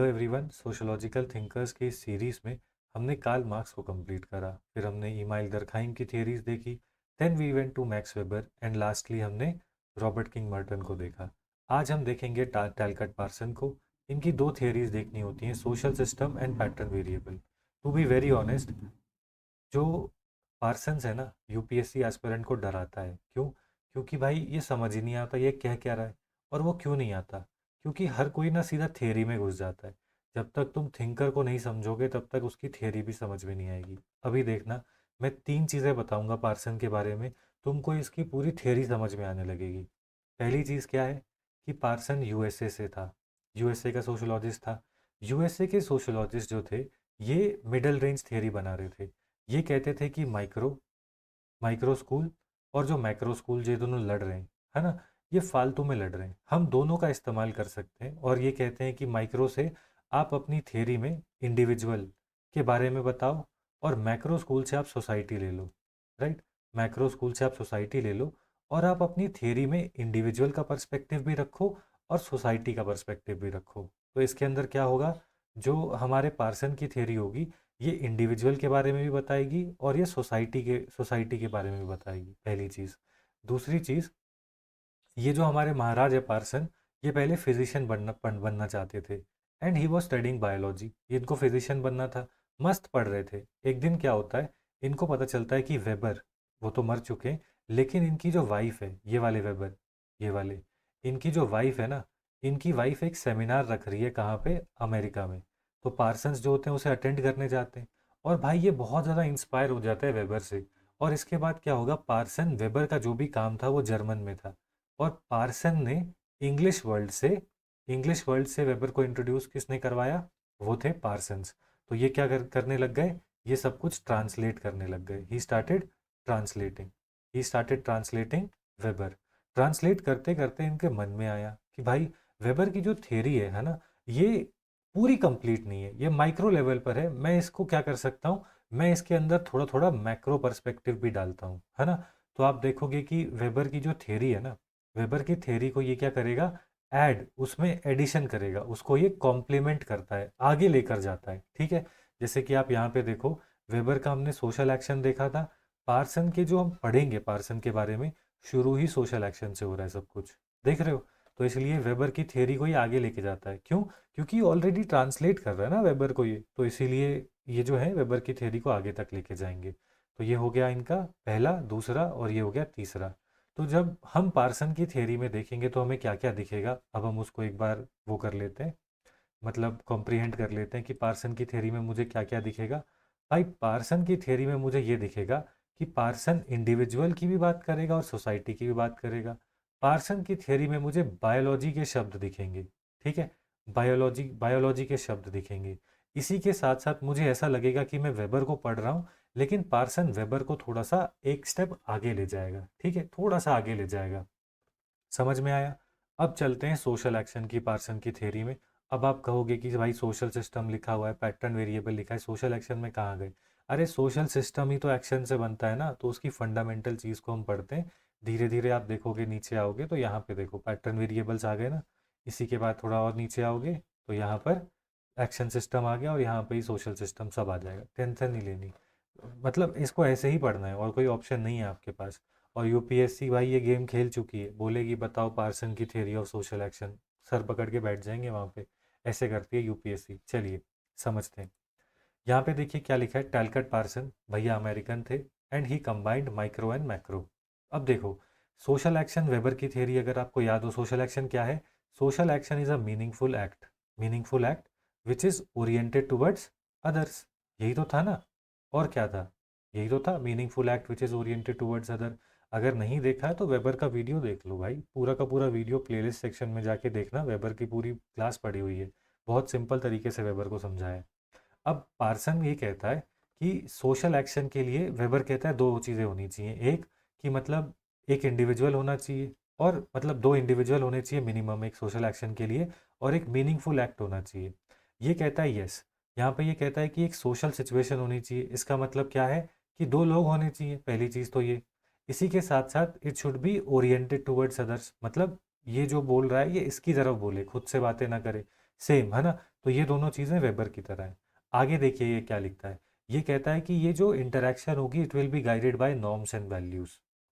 Hello everyone, sociological thinkers की इस series में हमने कार्ल मार्क्स को कंप्लीट करा, फिर हमने इमाइल दरखाइम की थियरीज देखी, then we went to Max Weber and lastly हमने रॉबर्ट किंग मर्टन को देखा। आज हम देखेंगे टैलकट पार्सन को। इनकी दो थियरीज देखनी होती हैं, social system and pattern variable. To be very honest, जो पार्सन्स है ना, यूपीएससी एस्पिरेंट को डराता है। क्यों? क्योंकि भाई ये समझ ही नहीं आता ये कह क्या रहा है। और वो क्यों नहीं आता? क्योंकि हर कोई ना सीधा थियरी में घुस जाता है। जब तक तुम थिंकर को नहीं समझोगे तब तक उसकी थियरी भी समझ में नहीं आएगी। अभी देखना, मैं 3 चीज़ें बताऊंगा पार्सन के बारे में, तुमको इसकी पूरी थियरी समझ में आने लगेगी। पहली चीज़ क्या है कि पार्सन यूएसए से था, यूएसए का सोशोलॉजिस्ट था। यूएसए के सोशोलॉजिस्ट जो थे, ये मिडल रेंज थियरी बना रहे थे। ये कहते थे कि माइक्रो माइक्रो स्कूल और जो मैक्रो स्कूल, ये दोनों लड़ रहे हैं, है ना, ये फालतू में लड़ रहे हैं। हम दोनों का इस्तेमाल कर सकते हैं। और ये कहते हैं कि माइक्रो से आप अपनी थियरी में इंडिविजुअल के बारे में बताओ, और मैक्रो स्कूल से आप सोसाइटी ले लो। राइट, मैक्रो स्कूल से आप सोसाइटी ले लो और आप अपनी थियरी में इंडिविजुअल का पर्सपेक्टिव भी रखो और सोसाइटी का पर्सपेक्टिव भी रखो। तो इसके अंदर क्या होगा, जो हमारे पार्सन की थियरी होगी, ये इंडिविजुअल के बारे में भी बताएगी और ये सोसाइटी के बारे में भी बताएगी, पहली चीज़। दूसरी चीज़, ये जो हमारे महाराज है पार्सन, ये पहले फिजिशियन बनना चाहते थे and he was studying biology. इनको फिजिशियन बनना था, मस्त पढ़ रहे थे। एक दिन क्या होता है, इनको पता चलता है कि वेबर, वो तो मर चुके हैं, लेकिन इनकी जो वाइफ है, ये वाले वेबर, ये वाले, इनकी जो वाइफ है ना, इनकी वाइफ एक सेमिनार रख रही है, कहाँ पे, अमेरिका में। तो पार्सन्स जो होते हैं उसे अटेंड करने जाते हैं। और भाई ये बहुत ज़्यादा इंस्पायर हो जाता है वेबर से। और इसके बाद क्या होगा, पार्सन, वेबर का जो भी काम था वो जर्मन में था, और पार्सन ने इंग्लिश वर्ल्ड से वेबर को इंट्रोड्यूस किसने करवाया, वो थे पार्सन्स। तो ये क्या करने लग गए, ये सब कुछ ट्रांसलेट करने लग गए। He started translating weber. Translate करते करते इनके मन में आया कि भाई, वेबर की जो थियरी है ना, ये पूरी कंप्लीट नहीं है, ये माइक्रो लेवल पर है। मैं इसको क्या कर सकता हूँ, मैं इसके अंदर थोड़ा थोड़ा मैक्रो पर्सपेक्टिव भी डालता हूँ, है ना। तो आप देखोगे कि वेबर की जो थियरी है ना, वेबर की थ्योरी को ये क्या करेगा, ऐड, उसमें एडिशन करेगा, उसको ये कॉम्प्लीमेंट करता है, आगे लेकर जाता है। ठीक है, जैसे कि आप यहाँ पे देखो, वेबर का हमने सोशल एक्शन देखा था। पार्सन के जो हम पढ़ेंगे पार्सन के बारे में, शुरू ही सोशल एक्शन से हो रहा है सब कुछ, देख रहे हो। तो इसलिए वेबर की थियरी को ये आगे लेके जाता है। क्यों? क्योंकि ऑलरेडी ट्रांसलेट कर रहा है ना वेबर को ये, तो इसीलिए ये जो है वेबर की थियरी को आगे तक लेके जाएंगे। तो ये हो गया इनका पहला, दूसरा, और ये हो गया तीसरा। तो जब हम पार्सन की थ्योरी में देखेंगे तो हमें क्या क्या दिखेगा, अब हम उसको एक बार वो कर लेते हैं, मतलब कॉम्प्रीहेंड कर लेते हैं कि पार्सन की थ्योरी में मुझे क्या क्या दिखेगा। भाई, पार्सन की थ्योरी में मुझे ये दिखेगा कि पार्सन इंडिविजुअल की भी बात करेगा और सोसाइटी की भी बात करेगा। पार्सन की थ्योरी में मुझे बायोलॉजी के शब्द दिखेंगे। ठीक है, बायोलॉजी बायोलॉजी के शब्द दिखेंगे। इसी के साथ साथ मुझे ऐसा लगेगा कि मैं वेबर को पढ़ रहा हूँ, लेकिन पार्सन वेबर को थोड़ा सा एक स्टेप आगे ले जाएगा। ठीक है, थोड़ा सा आगे ले जाएगा। समझ में आया? अब चलते हैं सोशल एक्शन की पार्सन की थ्योरी में। अब आप कहोगे कि भाई सोशल सिस्टम लिखा हुआ है, पैटर्न वेरिएबल लिखा है, सोशल एक्शन में कहाँ गए? अरे सोशल सिस्टम ही तो एक्शन से बनता है ना, तो उसकी फंडामेंटल चीज़ को हम पढ़ते हैं। धीरे धीरे आप देखोगे, नीचे आओगे तो यहाँ पे देखो पैटर्न वेरिएबल्स आ गए ना। इसी के बाद थोड़ा और नीचे आओगे तो यहाँ पर एक्शन सिस्टम आ गया, और यहाँ पे ही सोशल सिस्टम सब आ जाएगा। टेंशन नहीं लेनी, मतलब इसको ऐसे ही पढ़ना है, और कोई ऑप्शन नहीं है आपके पास। और यूपीएससी भाई ये गेम खेल चुकी है, बोलेगी बताओ पार्सन की theory of social action, sir पकड़ के बैठ जाएंगे वहाँ पे। ऐसे करती है यूपीएससी। चलिए समझते हैं। यहाँ पे देखिए क्या लिखा है, टैलकट पार्सन भैया अमेरिकन थे and he combined micro and macro. अब देखो, सोशल एक्शन, वेबर की थ्योरी अगर आपको याद हो, सोशल एक्शन क्या है? Social action is a meaningful act which is oriented towards others. यही तो था ना, और क्या था? यही तो था, meaningful act which is oriented towards other. अगर नहीं देखा है तो वेबर का वीडियो देख लो भाई, पूरा का पूरा वीडियो प्लेलिस्ट सेक्शन में जाके देखना, वेबर की पूरी क्लास पड़ी हुई है। बहुत सिंपल तरीके से वेबर को समझाया है। अब पार्सन ये कहता है कि सोशल एक्शन के लिए वेबर कहता है दो चीज़ें होनी चाहिए। एक, कि मतलब एक इंडिविजुअल होना चाहिए, और मतलब दो इंडिविजुअल होने चाहिए मिनिमम एक सोशल एक्शन के लिए, और एक मीनिंगफुल एक्ट होना चाहिए। ये कहता है यस। यहाँ पे ये कहता है कि एक सोशल सिचुएशन होनी चाहिए। इसका मतलब क्या है कि दो लोग होने चाहिए, पहली चीज़ तो ये। इसी के साथ साथ it should be oriented towards others, मतलब ये जो बोल रहा है ये इसकी तरफ बोले, खुद से बातें ना करे। सेम है ना। तो ये दोनों चीज़ें वेबर की तरह है। आगे देखिए ये क्या लिखता है, ये कहता है कि ये जो इंटरेक्शन होगी it will be guided by norms and values.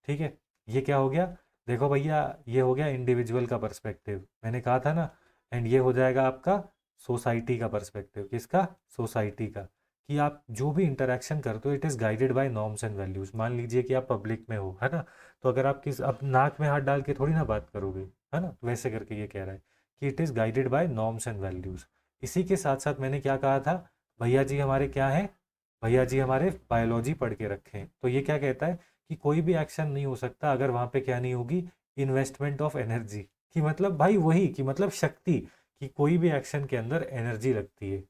ठीक है, ये क्या हो गया, देखो भैया, ये हो गया इंडिविजुअल का पर्सपेक्टिव, मैंने कहा था ना। एंड ये हो जाएगा आपका सोसाइटी का पर्सपेक्टिव, किसका, सोसाइटी का, कि आप जो भी इंटरेक्शन करते हो it is guided by norms and values. मान लीजिए कि आप पब्लिक में हो, है ना, तो अगर आप किस अब नाक में हाथ डाल के थोड़ी ना बात करोगे, है ना, वैसे करके ये कह रहा है कि it is guided by norms and values. इसी के साथ साथ मैंने क्या कहा था, भैया जी हमारे क्या हैं, भैया जी हमारे बायोलॉजी पढ़ के रखे हैं। तो ये क्या कहता है कि कोई भी एक्शन नहीं हो सकता अगर वहाँ पे क्या नहीं होगी, इन्वेस्टमेंट ऑफ एनर्जी, कि मतलब भाई वही, कि मतलब शक्ति, कि कोई भी एक्शन के अंदर एनर्जी लगती है।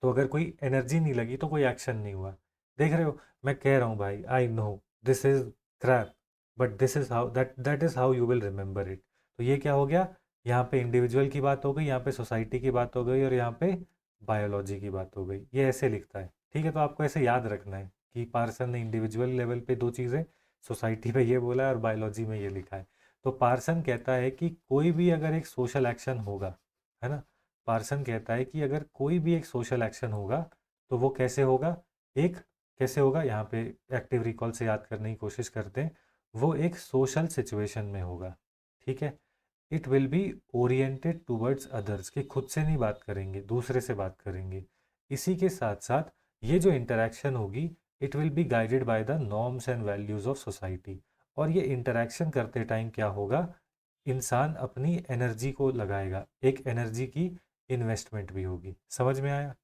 तो अगर कोई एनर्जी नहीं लगी तो कोई एक्शन नहीं हुआ। देख रहे हो, मैं कह रहा हूँ भाई, I know this is crap, but this is how that is how you will remember it. तो ये क्या हो गया, यहाँ पे इंडिविजुअल की बात हो गई, यहाँ पे सोसाइटी की बात हो गई, और यहाँ पे बायोलॉजी की बात हो गई। ये ऐसे लिखता है, ठीक है। तो आपको ऐसे याद रखना है कि पार्सन ने इंडिविजुअल लेवल पे दो चीज़ें, सोसाइटी में ये बोला है और बायोलॉजी में ये लिखा है। तो पार्सन कहता है कि कोई भी अगर एक सोशल एक्शन होगा, है ना, पार्सन कहता है कि अगर कोई भी एक सोशल एक्शन होगा तो वो कैसे होगा, एक कैसे होगा, यहाँ पे एक्टिव रिकॉल से याद करने की कोशिश करते हैं, वो एक सोशल सिचुएशन में होगा। ठीक है, it will be oriented towards others, कि खुद से नहीं बात करेंगे, दूसरे से बात करेंगे। इसी के साथ साथ ये जो इंटरेक्शन होगी it will be guided by the norms and values of society. और ये इंटरेक्शन करते टाइम क्या होगा, इंसान अपनी एनर्जी को लगाएगा, एक एनर्जी की इन्वेस्टमेंट भी होगी। समझ में आया?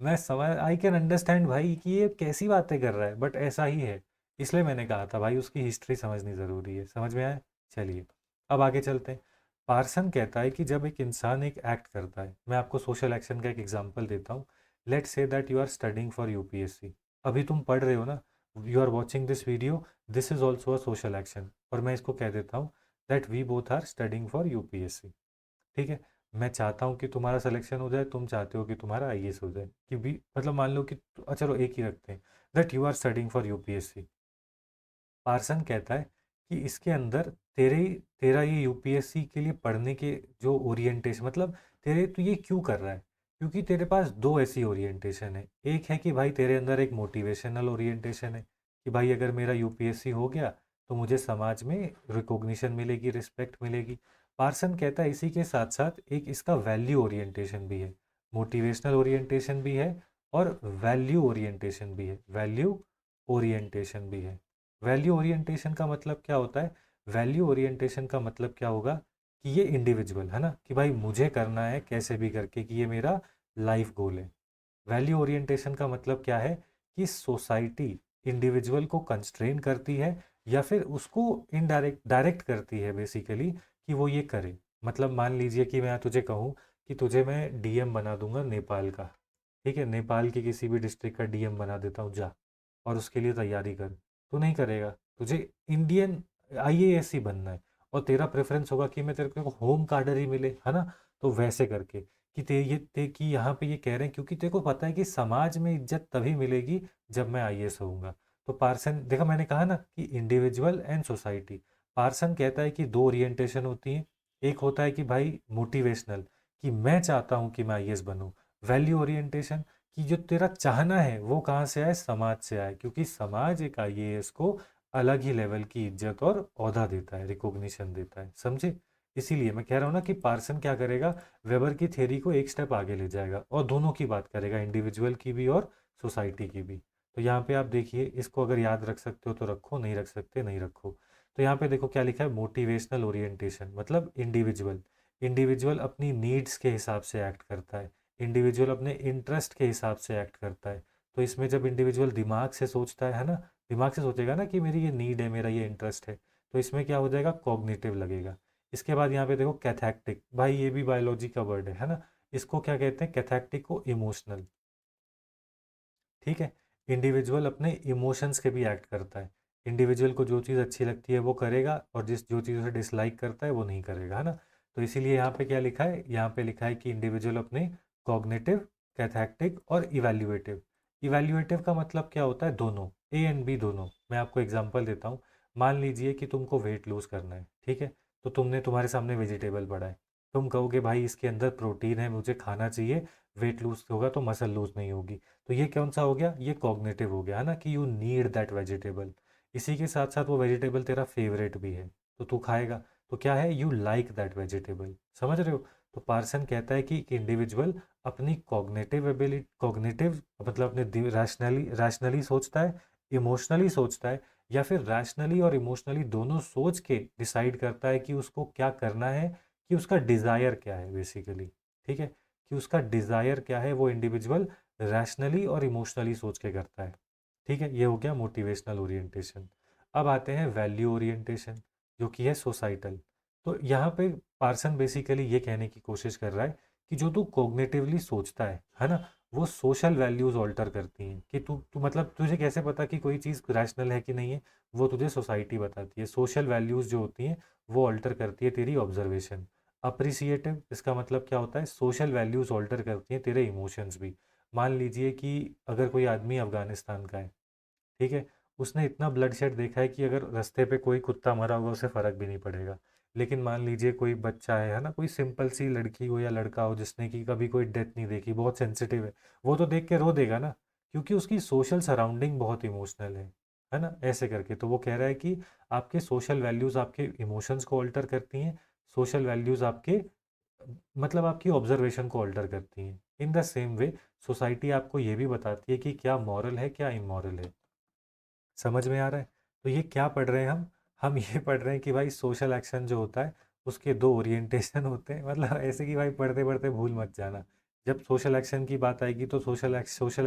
मैं समझ, आई कैन अंडरस्टैंड भाई कि ये कैसी बातें कर रहा है, बट ऐसा ही है। इसलिए मैंने कहा था भाई उसकी हिस्ट्री समझनी ज़रूरी है। समझ में आया? चलिए अब आगे चलते हैं। पार्सन कहता है कि जब एक इंसान एक एक्ट करता है, मैं आपको सोशल एक्शन का एक एग्जांपल देता हूँ। Let's say that you are studying for UPSC, अभी तुम पढ़ रहे हो ना, you are watching this video, this is also a social action. और मैं इसको कह देता हूँ that we both are studying for UPSC. ठीक है, मैं चाहता हूँ कि तुम्हारा सिलेक्शन हो जाए, तुम चाहते हो कि तुम्हारा आईएएस हो जाए, कि भी मतलब मान लो कि चलो एक ही रखते हैं, that you are studying for UPSC. Parson कहता है कि इसके अंदर तेरे तेरा ये यूपीएससी के लिए पढ़ने के जो ओरिएंटेशन, मतलब तेरे तो ये क्यों कर रहा है, क्योंकि तेरे पास दो ऐसी ओरिएंटेशन है। एक है कि भाई तेरे अंदर एक मोटिवेशनल ओरिएंटेशन है कि भाई अगर मेरा यूपीएससी हो गया तो मुझे समाज में रिकॉग्निशन मिलेगी, रिस्पेक्ट मिलेगी। पार्सन कहता है इसी के साथ साथ एक इसका वैल्यू ओरिएंटेशन भी है, मोटिवेशनल ओरिएंटेशन भी है और वैल्यू ओरिएंटेशन भी है, वैल्यू ओरिएंटेशन भी है। वैल्यू ओरिएंटेशन का मतलब क्या होता है, वैल्यू ओरिएंटेशन का मतलब क्या होगा कि ये इंडिविजुअल है ना, कि भाई मुझे करना है कैसे भी करके, कि ये मेरा लाइफ गोल है। वैल्यू ओरिएंटेशन का मतलब क्या है कि सोसाइटी इंडिविजुअल को कंस्ट्रेन करती है या फिर उसको इनडायरेक्ट डायरेक्ट करती है बेसिकली, कि वो ये करे। मतलब मान लीजिए कि मैं तुझे कहूँ कि तुझे मैं डीएम बना दूंगा नेपाल का, ठीक है, नेपाल के किसी भी डिस्ट्रिक्ट का डीएम बना देता हूँ, जा और उसके लिए तैयारी कर। तू नहीं करेगा, तुझे इंडियन आईएएस ही बनना है, और तेरा प्रेफरेंस होगा कि मैं तेरे को होम कार्डर ही मिले, है ना। तो वैसे करके कि कि यहाँ पे ये कह रहे हैं क्योंकि तेरे को पता है कि समाज में इज्जत तभी मिलेगी जब मैं आईएएस होऊंगा। तो पार्सन, देखा मैंने कहा ना कि इंडिविजुअल एंड सोसाइटी। पार्सन कहता है कि दो ओरिएंटेशन होती हैं, एक होता है कि भाई मोटिवेशनल, कि मैं चाहता हूँ कि मैं आईएएस बनूँ। वैल्यू ओरिएंटेशन, कि जो तेरा चाहना है वो कहाँ से आए, समाज से आए, क्योंकि समाज एक आईएएस को अलग ही लेवल की इज्जत और ओहदा देता है, रिकॉग्निशन देता है। समझे? इसीलिए मैं कह रहा हूँ ना कि पार्सन क्या करेगा, वेबर की थ्योरी को एक स्टेप आगे ले जाएगा और दोनों की बात करेगा, इंडिविजुअल की भी और सोसाइटी की भी। तो यहाँ पे आप देखिए, इसको अगर याद रख सकते हो तो रखो, नहीं रख सकते नहीं रखो। तो यहाँ पे देखो क्या लिखा है, मोटिवेशनल ओरिएंटेशन मतलब इंडिविजुअल, इंडिविजुअल अपनी नीड्स के हिसाब से एक्ट करता है, इंडिविजुअल अपने इंटरेस्ट के हिसाब से एक्ट करता है। तो इसमें जब इंडिविजुअल दिमाग से सोचता है ना, दिमाग से सोचेगा ना कि मेरी ये नीड है, मेरा ये इंटरेस्ट है, तो इसमें क्या हो जाएगा, कॉग्निटिव लगेगा। इसके बाद यहाँ पे देखो कैथैक्टिक, भाई ये भी बायोलॉजी का वर्ड है ना, इसको क्या कहते हैं, कैथैक्टिक को इमोशनल। ठीक है, इंडिविजुअल अपने इमोशंस के भी एक्ट करता है, इंडिविजुअल को जो चीज़ अच्छी लगती है वो करेगा और जो चीज़ उसे डिसलाइक करता है वो नहीं करेगा, है ना। तो इसीलिए यहाँ पे क्या लिखा है, यहाँ पे लिखा है कि इंडिविजुअल अपने कॉग्निटिव, कैथैक्टिक और इवैल्यूएटिव। इवैल्यूएटिव का मतलब क्या होता है, दोनों, ए एंड बी दोनों। मैं आपको एग्जांपल देता हूँ। मान लीजिए कि तुमको वेट लूज़ करना है, ठीक है, तो तुमने, तुम्हारे सामने वेजिटेबल पड़ा है, तुम कहोगे भाई इसके अंदर प्रोटीन है, मुझे खाना चाहिए, वेट लूज होगा तो मसल लूज नहीं होगी। तो ये कौन सा हो गया, ये कॉग्निटिव हो गया, है ना, कि यू नीड दैट वेजिटेबल। इसी के साथ साथ वो वेजिटेबल तेरा फेवरेट भी है तो तू खाएगा। तो क्या है, यू लाइक दैट वेजिटेबल। समझ रहे हो? तो पार्सन कहता है कि इंडिविजुअल अपनी कॉग्निटिव एबिलिटी, कॉग्निटिव मतलब अपने रैशनली रैशनली सोचता है, इमोशनली सोचता है, या फिर रैशनली और इमोशनली दोनों सोच के डिसाइड करता है कि उसको क्या करना है, कि उसका डिज़ायर क्या है बेसिकली। ठीक है, कि उसका डिज़ायर क्या है, वो इंडिविजुअल रैशनली और इमोशनली सोच के करता है। ठीक है, ये हो गया मोटिवेशनल ओरिएंटेशन। अब आते हैं वैल्यू ओरिएंटेशन, जो कि है सोसाइटल। तो यहाँ पे पार्सन बेसिकली ये कहने की कोशिश कर रहा है कि जो तू कॉग्निटिवली सोचता है ना, वो सोशल वैल्यूज ऑल्टर करती हैं। कि तू तू मतलब तुझे कैसे पता कि कोई चीज़ रैशनल है कि नहीं है, वो तुझे सोसाइटी बताती है। सोशल वैल्यूज जो होती हैं वो ऑल्टर करती है तेरी ऑब्जर्वेशन। अप्रिसिएटिव, इसका मतलब क्या होता है, सोशल वैल्यूज ऑल्टर करती हैं तेरे इमोशंस भी। मान लीजिए कि अगर कोई आदमी अफगानिस्तान का है, ठीक है, उसने इतना ब्लडशेड देखा है कि अगर रास्ते पे कोई कुत्ता मरा होगा उसे फ़र्क भी नहीं पड़ेगा। लेकिन मान लीजिए कोई बच्चा है ना, कोई सिंपल सी लड़की हो या लड़का हो जिसने कि कभी कोई डेथ नहीं देखी, बहुत सेंसिटिव है, वो तो देख के रो देगा ना, क्योंकि उसकी सोशल सराउंडिंग बहुत इमोशनल है ना, ऐसे करके। तो वो कह रहा है कि आपके सोशल वैल्यूज़ आपके इमोशंस को ऑल्टर करती हैं, सोशल वैल्यूज़ आपके मतलब आपकी ऑब्जर्वेशन को ऑल्टर करती हैं। इन द सेम वे सोसाइटी आपको ये भी बताती है कि क्या मॉरल है, क्या इमॉरल है। समझ में आ रहा है? तो ये क्या पढ़ रहे हैं हम ये पढ़ रहे हैं कि भाई सोशल एक्शन जो होता है उसके दो ओरिएंटेशन होते हैं। मतलब ऐसे कि भाई पढ़ते पढ़ते भूल मत जाना। जब सोशल एक्शन की बात आएगी तो सोशल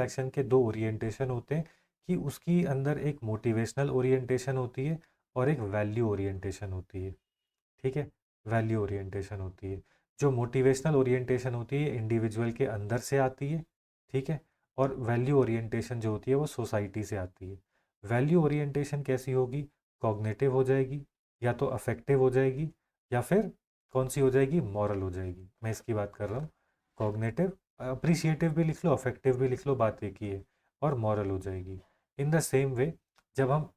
एक्शन के दो ओरिएंटेशन होते हैं, कि उसकी अंदर एक मोटिवेशनल ओरिएंटेशन होती है और एक वैल्यू ओरिएंटेशन होती है। ठीक है, वैल्यू ओरिएंटेशन होती है। जो मोटिवेशनल ओरिएंटेशन होती है इंडिविजुअल के अंदर से आती है। ठीक है, और वैल्यू ओरिएंटेशन जो होती है वो सोसाइटी से आती है। वैल्यू ओरिएंटेशन कैसी होगी, कॉग्निटिव हो जाएगी, या तो अफेक्टिव हो जाएगी, या फिर कौन सी हो जाएगी, मॉरल हो जाएगी। मैं इसकी बात कर रहा हूँ। कॉग्निटिव, अप्रिशिएटिव भी लिख लो, अफेक्टिव भी लिख लो, बात एक ही है, और मॉरल हो जाएगी। इन द सेम वे जब हम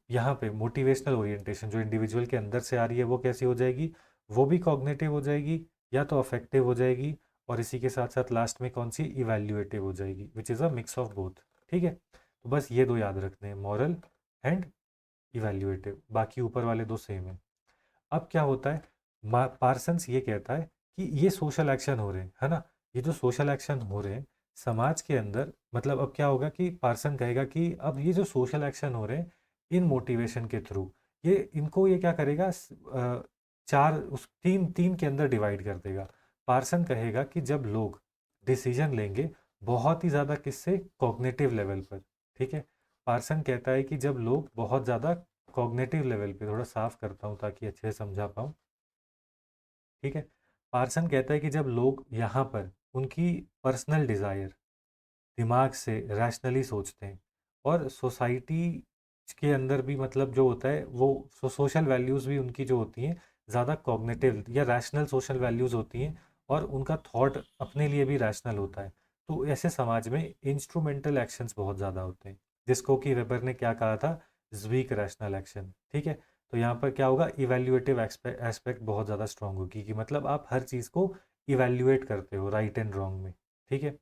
यहाँ पे मोटिवेशनल ओरिएंटेशन जो इंडिविजुअल के अंदर से आ रही है वो कैसी हो जाएगी, वो भी कॉग्निटिव हो जाएगी, या तो अफेक्टिव हो जाएगी, और इसी के साथ साथ लास्ट में कौन सी, इवैल्यूएटिव हो जाएगी, which is a mix of both. ठीक है, तो बस ये दो याद रखने हैं, मॉरल एंड इवैल्यूएटिव, बाकी ऊपर वाले दो सेम है। अब क्या होता है, पार्सन्स ये कहता है कि ये सोशल एक्शन हो रहे हैं, है ना, ये जो सोशल एक्शन हो रहे हैं समाज के अंदर, मतलब अब क्या होगा कि पार्सन कहेगा कि अब ये जो सोशल एक्शन हो रहे हैं इन मोटिवेशन के थ्रू, ये इनको ये क्या करेगा, चार उस तीन तीन के अंदर डिवाइड कर देगा। पार्सन कहेगा कि जब लोग डिसीजन लेंगे बहुत ही ज़्यादा किससे, कॉग्निटिव लेवल पर। ठीक है, पार्सन कहता है कि जब लोग बहुत ज़्यादा कॉग्निटिव लेवल पे, थोड़ा साफ करता हूँ ताकि अच्छे से समझा पाऊँ। ठीक है, पार्सन कहता है कि जब लोग यहाँ पर उनकी पर्सनल डिज़ायर दिमाग से रैशनली सोचते हैं, और सोसाइटी के अंदर भी मतलब जो होता है वो सोशल वैल्यूज़ भी उनकी जो होती हैं ज़्यादा कॉग्निटिव या रैशनल सोशल वैल्यूज़ होती हैं, और उनका थॉट अपने लिए भी रैशनल होता है। तो ऐसे समाज में इंस्ट्रूमेंटल एक्शंस बहुत ज़्यादा होते हैं, जिसको कि वेबर ने क्या कहा था, वीक रैशनल एक्शन। ठीक है, तो यहाँ पर क्या होगा, इवैल्यूएटिव एस्पेक्ट बहुत ज़्यादा स्ट्रांग होगी, कि मतलब आप हर चीज़ को इवैल्यूएट करते हो राइट एंड रॉन्ग में। ठीक है,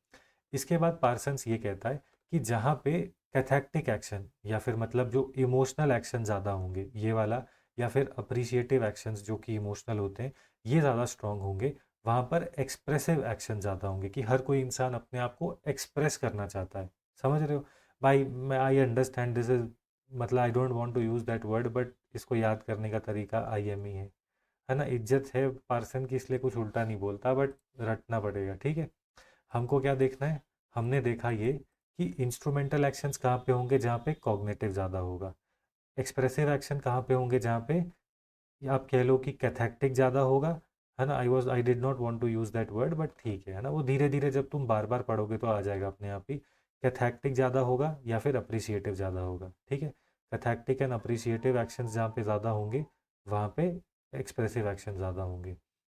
इसके बाद पार्सन्स ये कहता है कि जहाँ पे कैथेक्टिक एक्शन या फिर मतलब जो इमोशनल एक्शन ज़्यादा होंगे, ये वाला, या फिर अप्रिशिएटिव एक्शंस जो कि इमोशनल होते हैं, ये ज़्यादा स्ट्रांग होंगे, वहाँ पर एक्सप्रेसिव एक्शन ज़्यादा होंगे, कि हर कोई इंसान अपने आप को एक्सप्रेस करना चाहता है। समझ रहे हो भाई? मैं आई अंडरस्टैंड दिस इज, मतलब I don't want to use that word, but इसको याद करने का तरीका आई एम ही है ना। इज्जत है पार्सन की, इसलिए कुछ उल्टा नहीं बोलता, बट रटना पड़ेगा। ठीक है, हमको क्या देखना है, हमने देखा ये कि इंस्ट्रूमेंटल एक्शंस कहाँ पे होंगे, जहाँ पे कॉग्निटिव ज़्यादा होगा। एक्सप्रेसिव एक्शन कहाँ पे होंगे, जहाँ पे या आप कह लो कि कैथेक्टिक ज़्यादा होगा, है ना। I did not want to use that word, but ठीक है ना, वो धीरे धीरे जब तुम बार बार पढ़ोगे तो आ जाएगा अपने आप ही। कैथेक्टिक ज़्यादा होगा या फिर अप्रिशिएटिव ज़्यादा होगा। ठीक है, कैथेक्टिक एंड अप्रिशिएटिव एक्शंस जहाँ पे ज़्यादा होंगे, वहाँ पे एक्सप्रेसिव एक्शन ज़्यादा होंगे।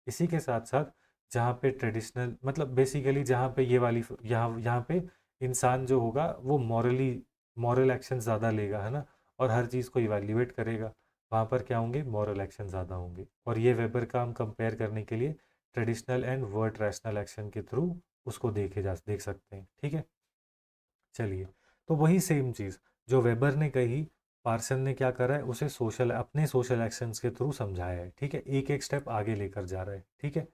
इसी के साथ साथ जहाँ पे ट्रेडिशनल मतलब बेसिकली जहाँ पे ये वाली यहाँ यहाँ पे इंसान जो होगा वो मॉरल एक्शन ज़्यादा लेगा, है ना, और हर चीज़ को इवैल्यूएट करेगा, वहाँ पर क्या होंगे, मॉरल एक्शन ज़्यादा होंगे। और ये वेबर का हम कंपेयर करने के लिए traditional and word rational action के थ्रू उसको देख सकते हैं। ठीक है, चलिए, तो वही सेम चीज़ जो वेबर ने कही, पार्सन ने क्या करा है, उसे अपने सोशल एक्शंस के थ्रू समझाया है। ठीक है, एक एक स्टेप आगे लेकर जा रहा है। ठीक है,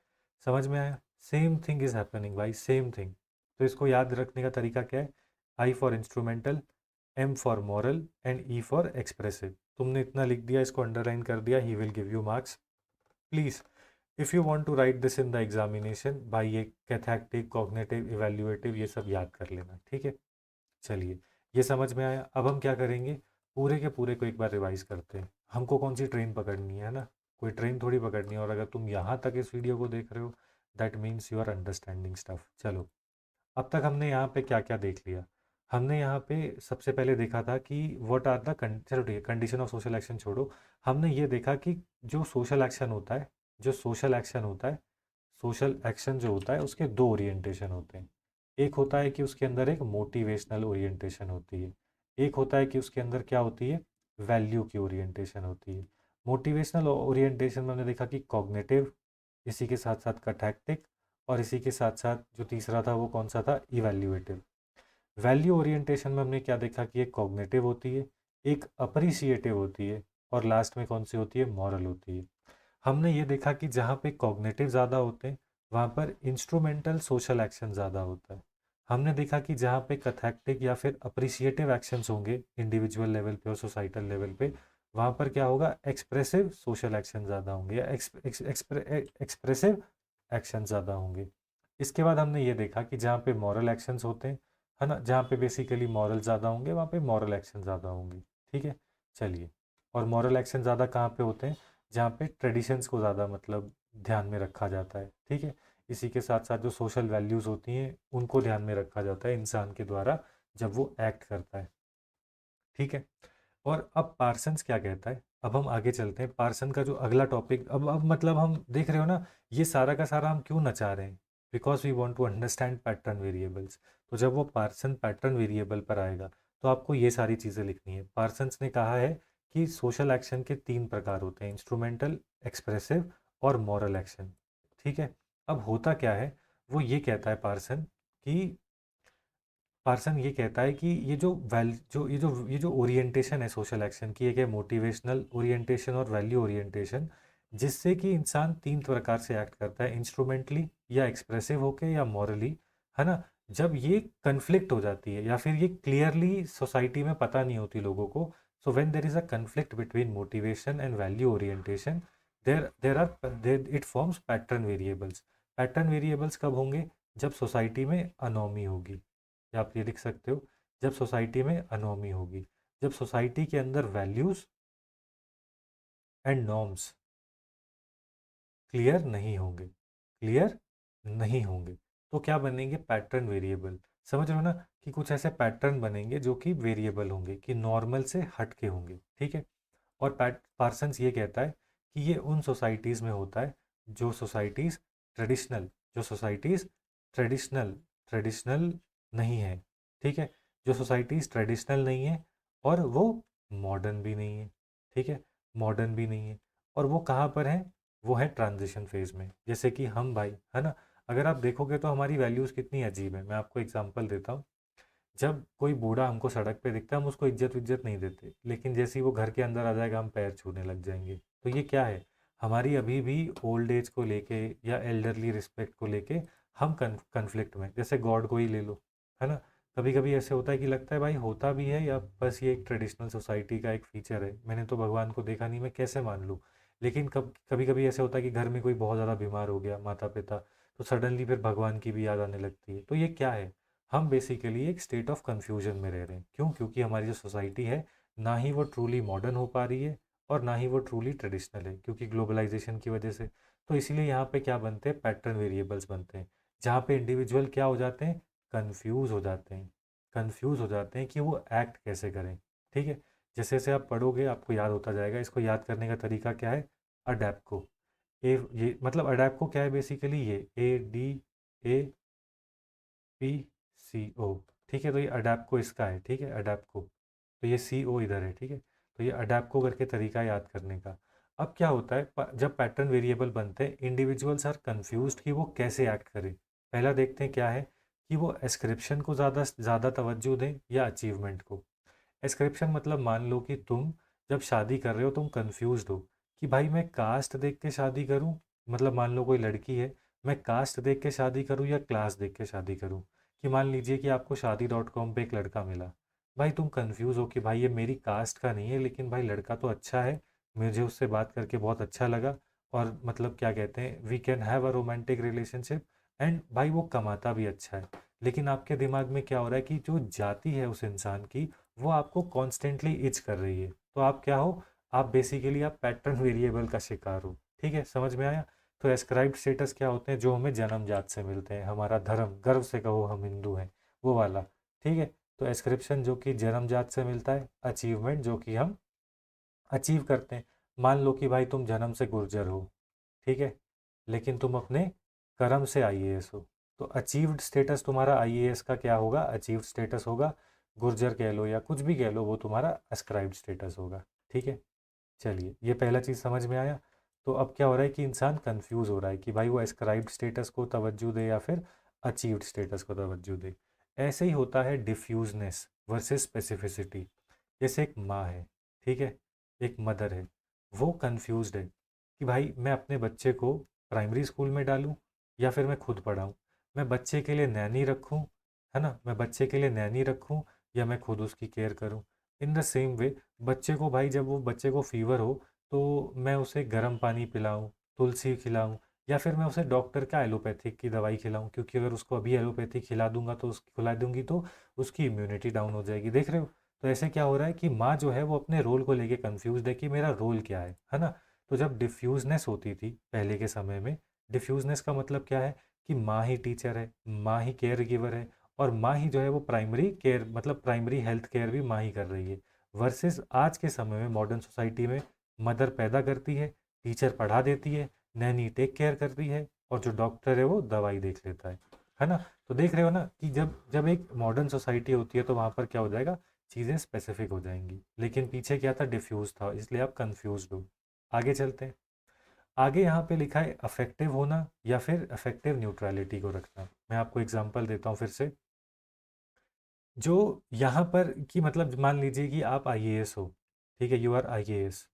समझ में आया? सेम थिंग इज हैपनिंग भाई, सेम थिंग। तो इसको याद रखने का तरीका क्या है? I for instrumental, M for moral and E for expressive. तुमने इतना लिख दिया, इसको अंडरलाइन कर दिया, he will give you marks. Please, if you want to write this in the examination, भाई ये कैथेक्टिक, कॉग्निटिव, इवैल्यूएटिव, ये सब याद कर लेना। ठीक है, चलिए, ये समझ में आया। अब हम क्या करेंगे, पूरे के पूरे को एक बार रिवाइज करते हैं। हमको कौन सी ट्रेन पकड़नी है ना, कोई ट्रेन थोड़ी पकड़नी है। और अगर तुम यहाँ तक इस वीडियो को देख रहे हो, that means you are understanding stuff. चलो, अब तक हमने यहाँ पे क्या क्या देख लिया। हमने यहाँ पे सबसे पहले देखा था कि व्हाट आर द चलो ठीक है, कंडीशन ऑफ सोशल एक्शन छोड़ो। हमने ये देखा कि जो सोशल एक्शन होता है, जो सोशल एक्शन होता है, सोशल एक्शन जो होता है उसके दो ओरिएंटेशन होते हैं। एक होता है कि उसके अंदर एक मोटिवेशनल ओरिएंटेशन होती है, एक होता है कि उसके अंदर क्या होती है, वैल्यू की ओरिएंटेशन होती है। मोटिवेशनल ओरिएंटेशन में हमने देखा कि कॉग्निटिव, इसी के साथ साथ कटैक्टिक, और इसी के साथ साथ जो तीसरा था वो कौन सा था, इवैल्यूएटिव। वैल्यू ओरिएंटेशन में हमने क्या देखा कि एक कॉग्निटिव होती है, एक अप्रिसिएटिव होती है, और लास्ट में कौन सी होती है, मॉरल होती है। हमने ये देखा कि जहाँ पे कॉग्निटिव ज़्यादा होते हैं वहाँ पर इंस्ट्रूमेंटल सोशल एक्शन ज़्यादा होता है। हमने देखा कि जहाँ पे कथेक्टिक या फिर अप्रिशिएटिव एक्शंस होंगे इंडिविजुअल लेवल पे और सोसाइटल लेवल पे, वहाँ पर क्या होगा, एक्सप्रेसिव सोशल एक्शन ज़्यादा होंगे या एक्सप्रेसिव एक्शन ज़्यादा होंगे। इसके बाद हमने ये देखा कि जहाँ पे मॉरल एक्शंस होते हैं, है ना, जहाँ पे बेसिकली मॉरल ज़्यादा होंगे वहाँ पे मॉरल एक्शन ज़्यादा होंगे। ठीक है, चलिए, और मॉरल एक्शन ज़्यादा कहाँ पे होते हैं, जहाँ पे ट्रेडिशंस को ज़्यादा मतलब ध्यान में रखा जाता है। ठीक है, इसी के साथ साथ जो सोशल वैल्यूज़ होती हैं उनको ध्यान में रखा जाता है इंसान के द्वारा जब वो एक्ट करता है। ठीक है, और अब पार्सन्स क्या कहता है, अब हम आगे चलते हैं। पार्सन का जो अगला टॉपिक, अब मतलब हम देख रहे हो ना, ये सारा का सारा हम क्यों नचा रहे हैं, because we want to understand pattern variables. तो जब वो पार्सन पैटर्न वेरिएबल पर आएगा तो आपको ये सारी चीज़ें लिखनी है। पार्सन्स ने कहा है कि सोशल एक्शन के तीन प्रकार होते हैं, इंस्ट्रूमेंटल, एक्सप्रेसिव और मॉरल एक्शन। ठीक है, अब होता क्या है, वो ये कहता है पार्सन ये कहता है कि ये जो वैल जो ये जो ओरिएंटेशन है सोशल एक्शन की, एक है मोटिवेशनल ओरिएंटेशन और वैल्यू ओरिएंटेशन, जिससे कि इंसान तीन प्रकार से एक्ट करता है, इंस्ट्रूमेंटली या एक्सप्रेसिव होके या मॉरली, है ना। जब ये कन्फ्लिक्ट हो जाती है या फिर ये क्लियरली सोसाइटी में पता नहीं होती लोगों को, so when there is a conflict between motivation and value orientation, there it forms pattern variables. Pattern variables कब होंगे, जब सोसाइटी में अनोमी होगी, या आप ये लिख सकते हो, जब सोसाइटी में अनोमी होगी, जब सोसाइटी के अंदर वैल्यूज़ एंड नॉर्म्स क्लियर नहीं होंगे, क्लियर नहीं होंगे, तो क्या बनेंगे, पैटर्न वेरिएबल। समझ रहे हो ना, कि कुछ ऐसे पैटर्न बनेंगे जो कि वेरिएबल होंगे, कि नॉर्मल से हट के होंगे। ठीक है, और पार्सन्स ये कहता है कि ये उन सोसाइटीज़ में होता है जो सोसाइटीज़ ट्रेडिशनल जो सोसाइटीज़ ट्रेडिशनल ट्रेडिशनल नहीं है। ठीक है, जो सोसाइटीज़ ट्रेडिशनल नहीं है और वो मॉडर्न भी नहीं है। ठीक है, मॉडर्न भी नहीं है, और वो कहाँ पर है, वो है ट्रांजिशन फेज़ में। जैसे कि हम भाई, है ना, अगर आप देखोगे तो हमारी वैल्यूज़ कितनी अजीब है। मैं आपको एग्जांपल देता हूँ। जब कोई बूढ़ा हमको सड़क पे दिखता है हम उसको इज्जत विज्जत नहीं देते, लेकिन जैसे ही वो घर के अंदर आ जाएगा हम पैर छूने लग जाएंगे। तो ये क्या है, हमारी अभी भी ओल्ड एज को लेके या एल्डरली रिस्पेक्ट को लेके हम कन्फ्लिक्ट में। जैसे गॉड को ही ले लो, है ना, कभी कभी ऐसे होता है कि लगता है भाई होता भी है या बस ये एक ट्रेडिशनल सोसाइटी का एक फीचर है, मैंने तो भगवान को देखा नहीं, मैं कैसे मान लूँ। लेकिन कभी कभी ऐसे होता है कि घर में कोई बहुत ज़्यादा बीमार हो गया, माता पिता, तो सडनली फिर भगवान की भी याद आने लगती है। तो ये क्या है, हम बेसिकली एक स्टेट ऑफ कन्फ्यूजन में रह रहे हैं। क्यों, क्योंकि हमारी जो सोसाइटी है ना ही वो ट्रूली मॉडर्न हो पा रही है और ना ही वो ट्रूली ट्रेडिशनल है, क्योंकि ग्लोबलाइजेशन की वजह से। तो इसीलिए यहाँ पे क्या बनते हैं, पैटर्न वेरिएबल्स बनते हैं, जहाँ पे इंडिविजुअल क्या हो जाते हैं, कन्फ्यूज़ हो जाते हैं, कन्फ्यूज़ हो जाते हैं कि वो एक्ट कैसे करें। ठीक है, जैसे जैसे आप पढ़ोगे आपको याद होता जाएगा। इसको याद करने का तरीका क्या है, अडेप्को। ये मतलब अडेप्को क्या है, बेसिकली ये ADAPCO। ठीक है, तो ये अडेप्को इसका है। ठीक है, अडेप्को, तो ये CO इधर है। ठीक है, तो ये अडेप्को करके तरीका याद करने का। अब क्या होता है, जब पैटर्न वेरिएबल बनते हैं इंडिविजुअल्स आर कंफ्यूज्ड कि वो कैसे एक्ट करें। पहला देखते हैं क्या है, कि वो एस्क्रिप्शन को ज़्यादा ज़्यादा तवज्जो दें या अचीवमेंट को। एस्क्रिप्शन मतलब मान लो कि तुम जब शादी कर रहे हो तुम कंफ्यूज्ड हो कि भाई मैं कास्ट देख के शादी करूं, मतलब मान लो कोई लड़की है, मैं कास्ट देख के शादी करूं या क्लास देख के शादी करूं। कि मान लीजिए कि आपको शादी.com पे एक लड़का मिला, भाई तुम कंफ्यूज हो कि भाई ये मेरी कास्ट का नहीं है, लेकिन भाई लड़का तो अच्छा है, मुझे उससे बात करके बहुत अच्छा लगा, और मतलब क्या कहते हैं, we can have a romantic relationship, and भाई वो कमाता भी अच्छा है। लेकिन आपके दिमाग में क्या हो रहा है कि जो जाति है उस इंसान की, वो आपको कॉन्स्टेंटली इच कर रही है। तो आप क्या हो, आप बेसिकली आप पैटर्न वेरिएबल का शिकार हो। ठीक है, समझ में आया। तो एस्क्राइब्ड स्टेटस क्या होते हैं, जो हमें जन्मजात से मिलते हैं, हमारा धर्म, गर्व से कहो हम हिंदू हैं, वो वाला। ठीक है, तो एस्क्रिप्शन जो कि जन्मजात से मिलता है, अचीवमेंट जो कि हम अचीव करते हैं। मान लो कि भाई तुम जन्म से गुर्जर हो, ठीक है, लेकिन तुम अपने कर्म से आईएएस हो, तो अचीव्ड स्टेटस तुम्हारा आईएएस का क्या होगा, अचीव्ड स्टेटस होगा। गुर्जर कह लो या कुछ भी कह लो, वो तुम्हारा अस्क्राइब्ड स्टेटस होगा। ठीक है, चलिए ये पहला चीज़ समझ में आया। तो अब क्या हो रहा है कि इंसान कंफ्यूज हो रहा है कि भाई वो एस्क्राइब्ड स्टेटस को तवज्जो दे या फिर अचीव्ड स्टेटस को तवज्जो दे। ऐसे ही होता है डिफ्यूजनेस वर्सेस स्पेसिफिसिटी। जैसे एक माँ है, ठीक है, एक मदर है, वो कंफ्यूज्ड है कि भाई मैं अपने बच्चे को प्राइमरी स्कूल में डालूं या फिर मैं खुद पढ़ाऊं, मैं बच्चे के लिए नैनी रखूं, है ना, मैं बच्चे के लिए नैनी रखूं या मैं खुद उसकी केयर करूं। इन द सेम वे बच्चे को भाई, जब वो बच्चे को फीवर हो तो मैं उसे गर्म पानी पिलाऊं, तुलसी खिलाऊं, या फिर मैं उसे डॉक्टर का एलोपैथिक की दवाई खिलाऊं, क्योंकि अगर उसको अभी एलोपैथिक खिला दूंगा तो उसकी खिला दूंगी तो उसकी इम्यूनिटी डाउन हो जाएगी। देख रहे हो। तो ऐसे क्या हो रहा है कि माँ जो है वो अपने रोल को लेके कंफ्यूज है कि मेरा रोल क्या है ना। तो जब डिफ्यूजनेस होती थी पहले के समय में, डिफ्यूजनेस का मतलब क्या है कि माँ ही टीचर है, माँ ही केयर गिवर है, और माँ ही जो है वो प्राइमरी केयर, मतलब प्राइमरी हेल्थ केयर भी माँ ही कर रही है। वर्सेस आज के समय में मॉडर्न सोसाइटी में मदर पैदा करती है, टीचर पढ़ा देती है, नैनी टेक केयर करती है, और जो डॉक्टर है वो दवाई देख लेता है ना। तो देख रहे हो ना कि जब जब एक मॉडर्न सोसाइटी होती है तो वहाँ पर क्या हो जाएगा, चीज़ें स्पेसिफिक हो जाएंगी। लेकिन पीछे क्या था, डिफ्यूज था, इसलिए आप कंफ्यूज हो। आगे चलते हैं। आगे यहाँ पे लिखा है अफेक्टिव होना या फिर अफेक्टिव न्यूट्रलिटी को रखना। मैं आपको एग्जांपल देता हूँ फिर से। जो यहाँ पर कि मतलब मान लीजिए कि आप आईएएस हो, ठीक है, यू आर आईएएस।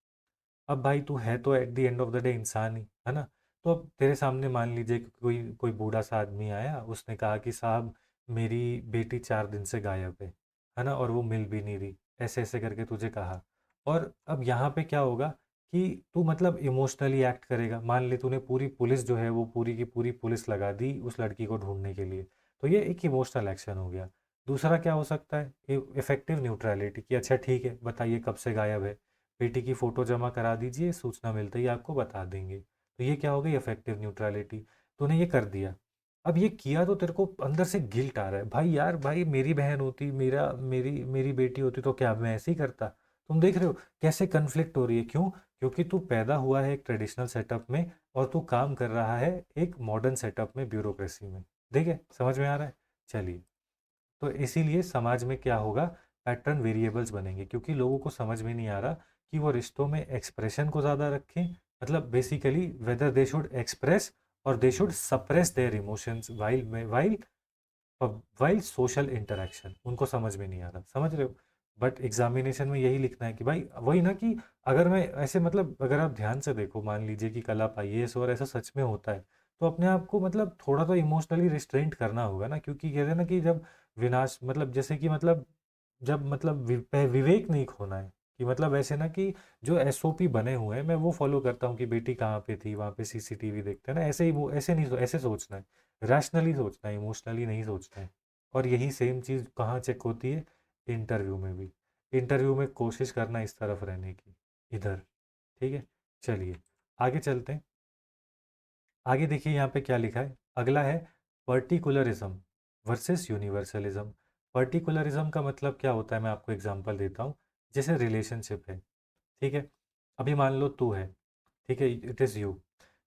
अब भाई तू है तो at the end of the day इंसान ही है ना। तो अब तेरे सामने मान लीजिए कि कोई कोई बूढ़ा सा आदमी आया, उसने कहा कि साहब मेरी बेटी 4 दिन से गायब है ना, और वो मिल भी नहीं रही, ऐसे ऐसे करके तुझे कहा। और अब यहाँ पे क्या होगा कि तू मतलब इमोशनली एक्ट करेगा। मान ले तूने पूरी पुलिस जो है वो पूरी की पूरी पुलिस लगा दी उस लड़की को ढूंढने के लिए, तो ये एक इमोशनल एक्शन हो गया। दूसरा क्या हो सकता है, इफेक्टिव न्यूट्रलिटी, कि अच्छा ठीक है बताइए कब से गायब है, बेटी की फ़ोटो जमा करा दीजिए, सूचना मिलते ही आपको बता देंगे। तो ये क्या हो गई, इफेक्टिव न्यूट्रलिटी। तूने ये कर दिया। अब ये किया तो तेरे को अंदर से गिल्ट आ रहा है, भाई यार भाई मेरी बहन होती, मेरा मेरी मेरी बेटी होती तो क्या मैं ऐसे ही करता। तुम देख रहे हो कैसे कन्फ्लिक्ट हो रही है, क्यों, क्योंकि तू पैदा हुआ है एक ट्रेडिशनल सेटअप में और तू काम कर रहा है एक मॉडर्न सेटअप में, ब्यूरोक्रेसी में। देखे, समझ में आ रहा है। चलिए, तो इसीलिए समाज में क्या होगा, पैटर्न वेरिएबल्स बनेंगे, क्योंकि लोगों को समझ में नहीं आ रहा कि वो रिश्तों में एक्सप्रेशन को ज़्यादा रखें, मतलब basically whether they should express और they should suppress their emotions while while social interaction. उनको समझ में नहीं आ रहा, समझ रहे हो। बट एग्जामिनेशन में यही लिखना है कि भाई वही ना, कि अगर मैं ऐसे मतलब अगर आप ध्यान से देखो, मान लीजिए कि कल आप आईएएस और ऐसा सच में होता है, तो अपने आप को मतलब थोड़ा तो इमोशनली रिस्ट्रेंट करना होगा ना, क्योंकि कहते हैं ना कि जब विनाश मतलब जैसे कि मतलब जब मतलब विवेक नहीं खोना है, कि मतलब ऐसे ना कि जो एसओपी बने हुए हैं मैं वो फॉलो करता हूँ कि बेटी कहाँ पे थी, वहाँ पे सीसीटीवी देखते हैं ना, ऐसे ही वो ऐसे नहीं ऐसे सोचना है, रैशनली सोचना है, इमोशनली नहीं सोचना है। और यही सेम चीज़ कहाँ चेक होती है, इंटरव्यू में भी। इंटरव्यू में कोशिश करना इस तरफ रहने की, इधर। ठीक है, चलिए आगे चलते हैं। आगे देखिए यहाँ पे क्या लिखा है, अगला है पर्टिकुलरिज्म वर्सेस यूनिवर्सलिज्म। पर्टिकुलरिज्म का मतलब क्या होता है, मैं आपको एग्जांपल देता हूँ। जैसे रिलेशनशिप है, ठीक है, अभी मान लो तू है, ठीक है, इट इज़ यू।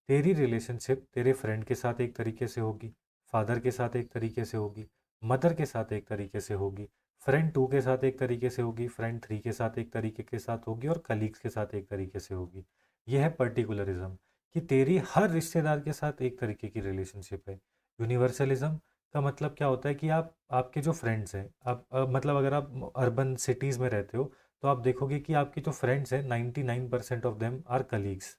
तेरी रिलेशनशिप तेरे फ्रेंड के साथ एक तरीके से होगी, फादर के साथ एक तरीके से होगी, मदर के साथ एक तरीके से होगी, फ्रेंड 2 के साथ एक तरीके से होगी, फ्रेंड 3 के साथ एक तरीके के साथ होगी, और कलीग्स के साथ एक तरीके से होगी। ये है पर्टिकुलरिज्म, कि तेरी हर रिश्तेदार के साथ एक तरीके की रिलेशनशिप है। यूनिवर्सलिज्म का मतलब क्या होता है कि आप आपके जो फ्रेंड्स हैं, आप मतलब अगर आप अर्बन सिटीज़ में रहते हो तो आप देखोगे कि आपके जो फ्रेंड्स हैं 99% ऑफ देम आर कलीग्स।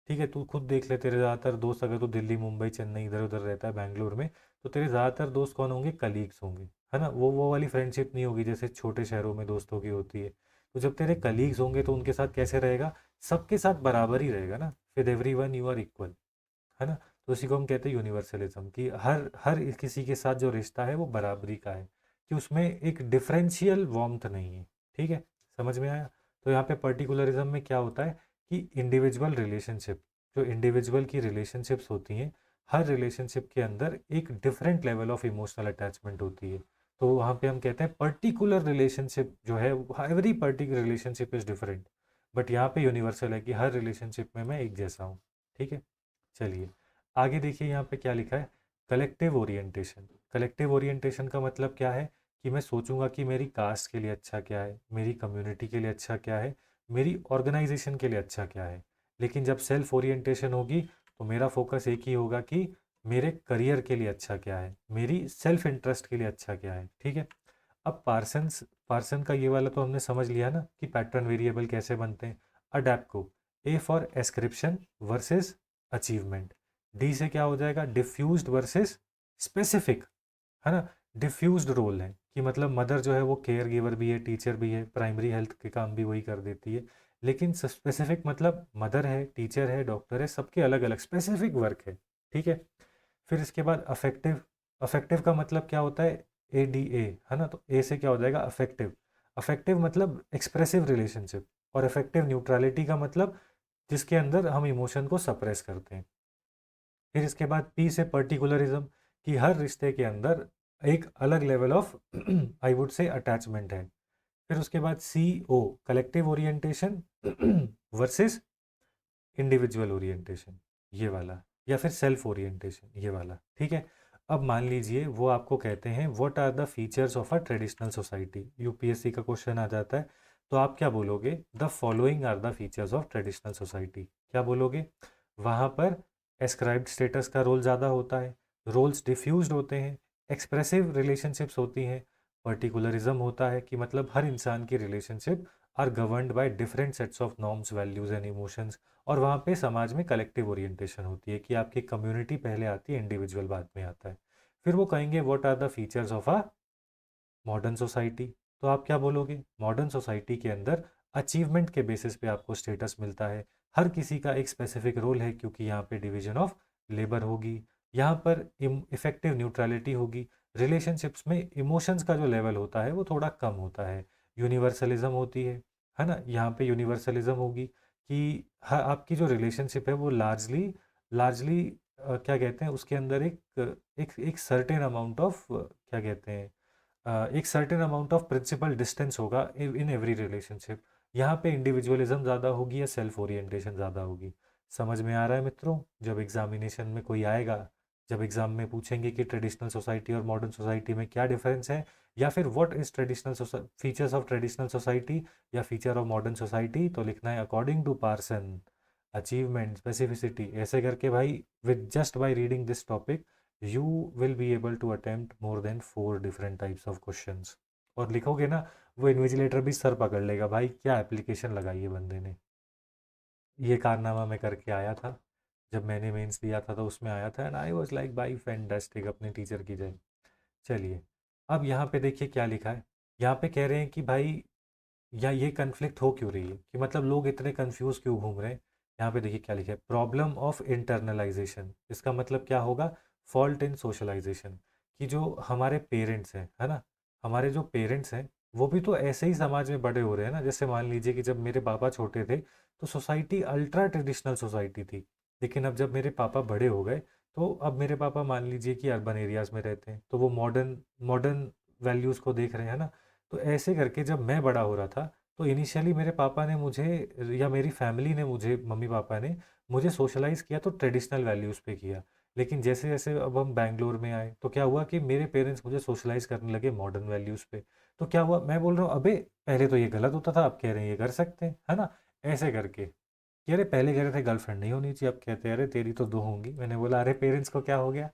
ठीक है, तू खुद देख ले, तेरे ज़्यादातर दोस्त, अगर तू दिल्ली मुंबई चेन्नई इधर उधर रहता है बैंगलोर में, तो तेरे ज़्यादातर दोस्त कौन होंगे? कलीग्स होंगे, है ना। वो वाली फ्रेंडशिप नहीं होगी जैसे छोटे शहरों में दोस्तों की होती है। तो जब तेरे कलीग्स होंगे तो उनके साथ कैसे रहेगा? सबके साथ बराबर ही रहेगा ना, with every one you are equal, है ना। तो उसी को हम कहते हैं यूनिवर्सलिज्म, कि हर हर किसी के साथ जो रिश्ता है वो बराबरी का है, कि उसमें एक डिफरेंशियल वार्मथ नहीं है। ठीक है, समझ में आया। तो यहाँ पे पर्टिकुलरिज्म में क्या होता है कि इंडिविजुअल रिलेशनशिप, जो इंडिविजुअल की रिलेशनशिप्स होती हैं, हर रिलेशनशिप के अंदर एक different level of emotional attachment होती है। तो वहाँ पे हम कहते हैं पर्टिकुलर रिलेशनशिप जो है, every particular relationship is different, but यहाँ पे यूनिवर्सल है कि हर रिलेशनशिप में मैं एक जैसा हूँ। ठीक है, चलिए आगे देखिए यहाँ पे क्या लिखा है। Collective orientation. कलेक्टिव ओरिएंटेशन का मतलब क्या है कि मैं सोचूंगा कि मेरी कास्ट के लिए अच्छा क्या है, मेरी कम्युनिटी के लिए अच्छा क्या है, मेरी ऑर्गेनाइजेशन के लिए अच्छा क्या है। लेकिन जब सेल्फ ओरिएंटेशन होगी तो मेरा फोकस एक ही होगा कि मेरे करियर के लिए अच्छा क्या है, मेरी सेल्फ इंटरेस्ट के लिए अच्छा क्या है। ठीक है, अब पार्सन का ये वाला तो हमने समझ लिया ना कि पैटर्न वेरिएबल कैसे बनते हैं। अडेप्ट को, A for ascription versus achievement. D से क्या हो जाएगा? डिफ्यूज्ड वर्सेस स्पेसिफिक, है ना। डिफ्यूज्ड रोल है कि मतलब मदर जो है वो केयर गिवर भी है, टीचर भी है, प्राइमरी हेल्थ के काम भी वही कर देती है। लेकिन स्पेसिफिक मतलब मदर है, टीचर है, डॉक्टर है, सबके अलग अलग स्पेसिफिक वर्क है। ठीक है, फिर इसके बाद अफेक्टिव। अफेक्टिव का मतलब क्या होता है? ए डी ए, है ना। तो ए से क्या हो जाएगा? अफेक्टिव। अफेक्टिव मतलब एक्सप्रेसिव रिलेशनशिप, और अफेक्टिव न्यूट्रलिटी का मतलब जिसके अंदर हम इमोशन को सप्रेस करते हैं। फिर इसके बाद पी से पर्टिकुलरिज्म, कि हर रिश्ते के अंदर एक अलग level of I would say attachment है। फिर उसके बाद C O, collective orientation versus individual orientation, ये वाला, या फिर सेल्फ ओरिएंटेशन, ये वाला। ठीक है, अब मान लीजिए वो आपको कहते हैं what are the features of a traditional society, UPSC का क्वेश्चन आ जाता है। तो आप क्या बोलोगे? The following are the features of traditional society, क्या बोलोगे? वहाँ पर एस्क्राइब्ड स्टेटस का रोल ज़्यादा होता है, रोल्स डिफ्यूज्ड होते हैं, एक्सप्रेसिव रिलेशनशिप्स होती हैं, पर्टिकुलरिज्म होता है कि मतलब हर इंसान की relationship are governed by different sets of norms, values and emotions. और वहाँ पे समाज में कलेक्टिव ओरिएंटेशन होती है कि आपकी कम्युनिटी पहले आती है, इंडिविजुअल बाद में आता है। फिर वो कहेंगे what are the features of a modern society. तो आप क्या बोलोगे? मॉडर्न सोसाइटी के अंदर अचीवमेंट के बेसिस पे आपको स्टेटस मिलता है, हर किसी का एक स्पेसिफिक रोल है क्योंकि यहाँ पे डिवीजन ऑफ लेबर होगी, यहाँ पर इफेक्टिव न्यूट्रलिटी होगी, रिलेशनशिप्स में इमोशंस का जो लेवल होता है वो थोड़ा कम होता है, यूनिवर्सलिज्म होती है ना। यहाँ पे यूनिवर्सलिज्म होगी कि आपकी जो रिलेशनशिप है वो लार्जली लार्जली क्या कहते हैं, उसके अंदर एक सर्टेन अमाउंट ऑफ क्या कहते हैं, एक certain amount of principle distance होगा इन एवरी रिलेशनशिप। यहाँ पे इंडिविजुअलिज्म ज़्यादा होगी या सेल्फ ओरिएंटेशन ज़्यादा होगी? समझ में आ रहा है मित्रों? जब एग्जामिनेशन में कोई आएगा, जब एग्जाम में पूछेंगे कि ट्रेडिशनल सोसाइटी और मॉडर्न सोसाइटी में क्या डिफरेंस है, या फिर what is traditional features of traditional society या फीचर ऑफ मॉडर्न सोसाइटी, तो लिखना है according to Parson, achievement, specificity, ऐसे करके भाई with just by reading this topic you will be able to attempt more than 4 different types of questions। और लिखोगे ना, वो इन्विजिलेटर भी सर पकड़ लेगा भाई, क्या एप्लीकेशन लगाई है बंदे ने। ये कारनामा मैं करके आया था, जब मैंने मेंस दिया था तो उसमें आया था, एंड आई वाज लाइक भाई फैंटास्टिक, अपने टीचर की जय। चलिए, अब यहाँ पे देखिए क्या लिखा है। यहाँ पे कह रहे हैं कि भाई या ये कन्फ्लिक्ट हो क्यों रही है, कि मतलब लोग इतने कंफ्यूज क्यों घूम रहे हैं। यहाँ पे देखिए क्या लिखा है, प्रॉब्लम ऑफ इंटरनलाइजेशन। इसका मतलब क्या होगा? फॉल्ट इन सोशलाइजेशन, कि जो हमारे पेरेंट्स हैं, है ना, हमारे जो पेरेंट्स हैं वो भी तो ऐसे ही समाज में बड़े हो रहे हैं ना। जैसे मान लीजिए कि जब मेरे पापा छोटे थे तो सोसाइटी अल्ट्रा ट्रेडिशनल सोसाइटी थी, लेकिन अब जब मेरे पापा बड़े हो गए तो अब मेरे पापा मान लीजिए कि अर्बन एरियाज़ में रहते हैं, तो वो मॉडर्न मॉडर्न वैल्यूज़ को देख रहे हैं ना। तो ऐसे करके जब मैं बड़ा हो रहा था तो इनिशियली मेरे पापा ने मुझे, या मेरी फैमिली ने मुझे, मम्मी पापा ने मुझे सोशलाइज़ किया तो ट्रेडिशनल वैल्यूज़ पे किया। लेकिन जैसे जैसे अब हम बैंगलोर में आए तो क्या हुआ कि मेरे पेरेंट्स मुझे सोशलाइज़ करने लगे मॉडर्न वैल्यूज़ पे। तो क्या हुआ, मैं बोल रहा हूँ अबे पहले तो ये गलत होता था, अब कह रहे हैं ये कर सकते हैं, है ना, ऐसे करके। कि अरे पहले कह रहे थे गर्लफ्रेंड नहीं होनी चाहिए, अब कहते हैं अरे तेरी तो दो होंगी। मैंने बोला अरे पेरेंट्स को क्या हो गया,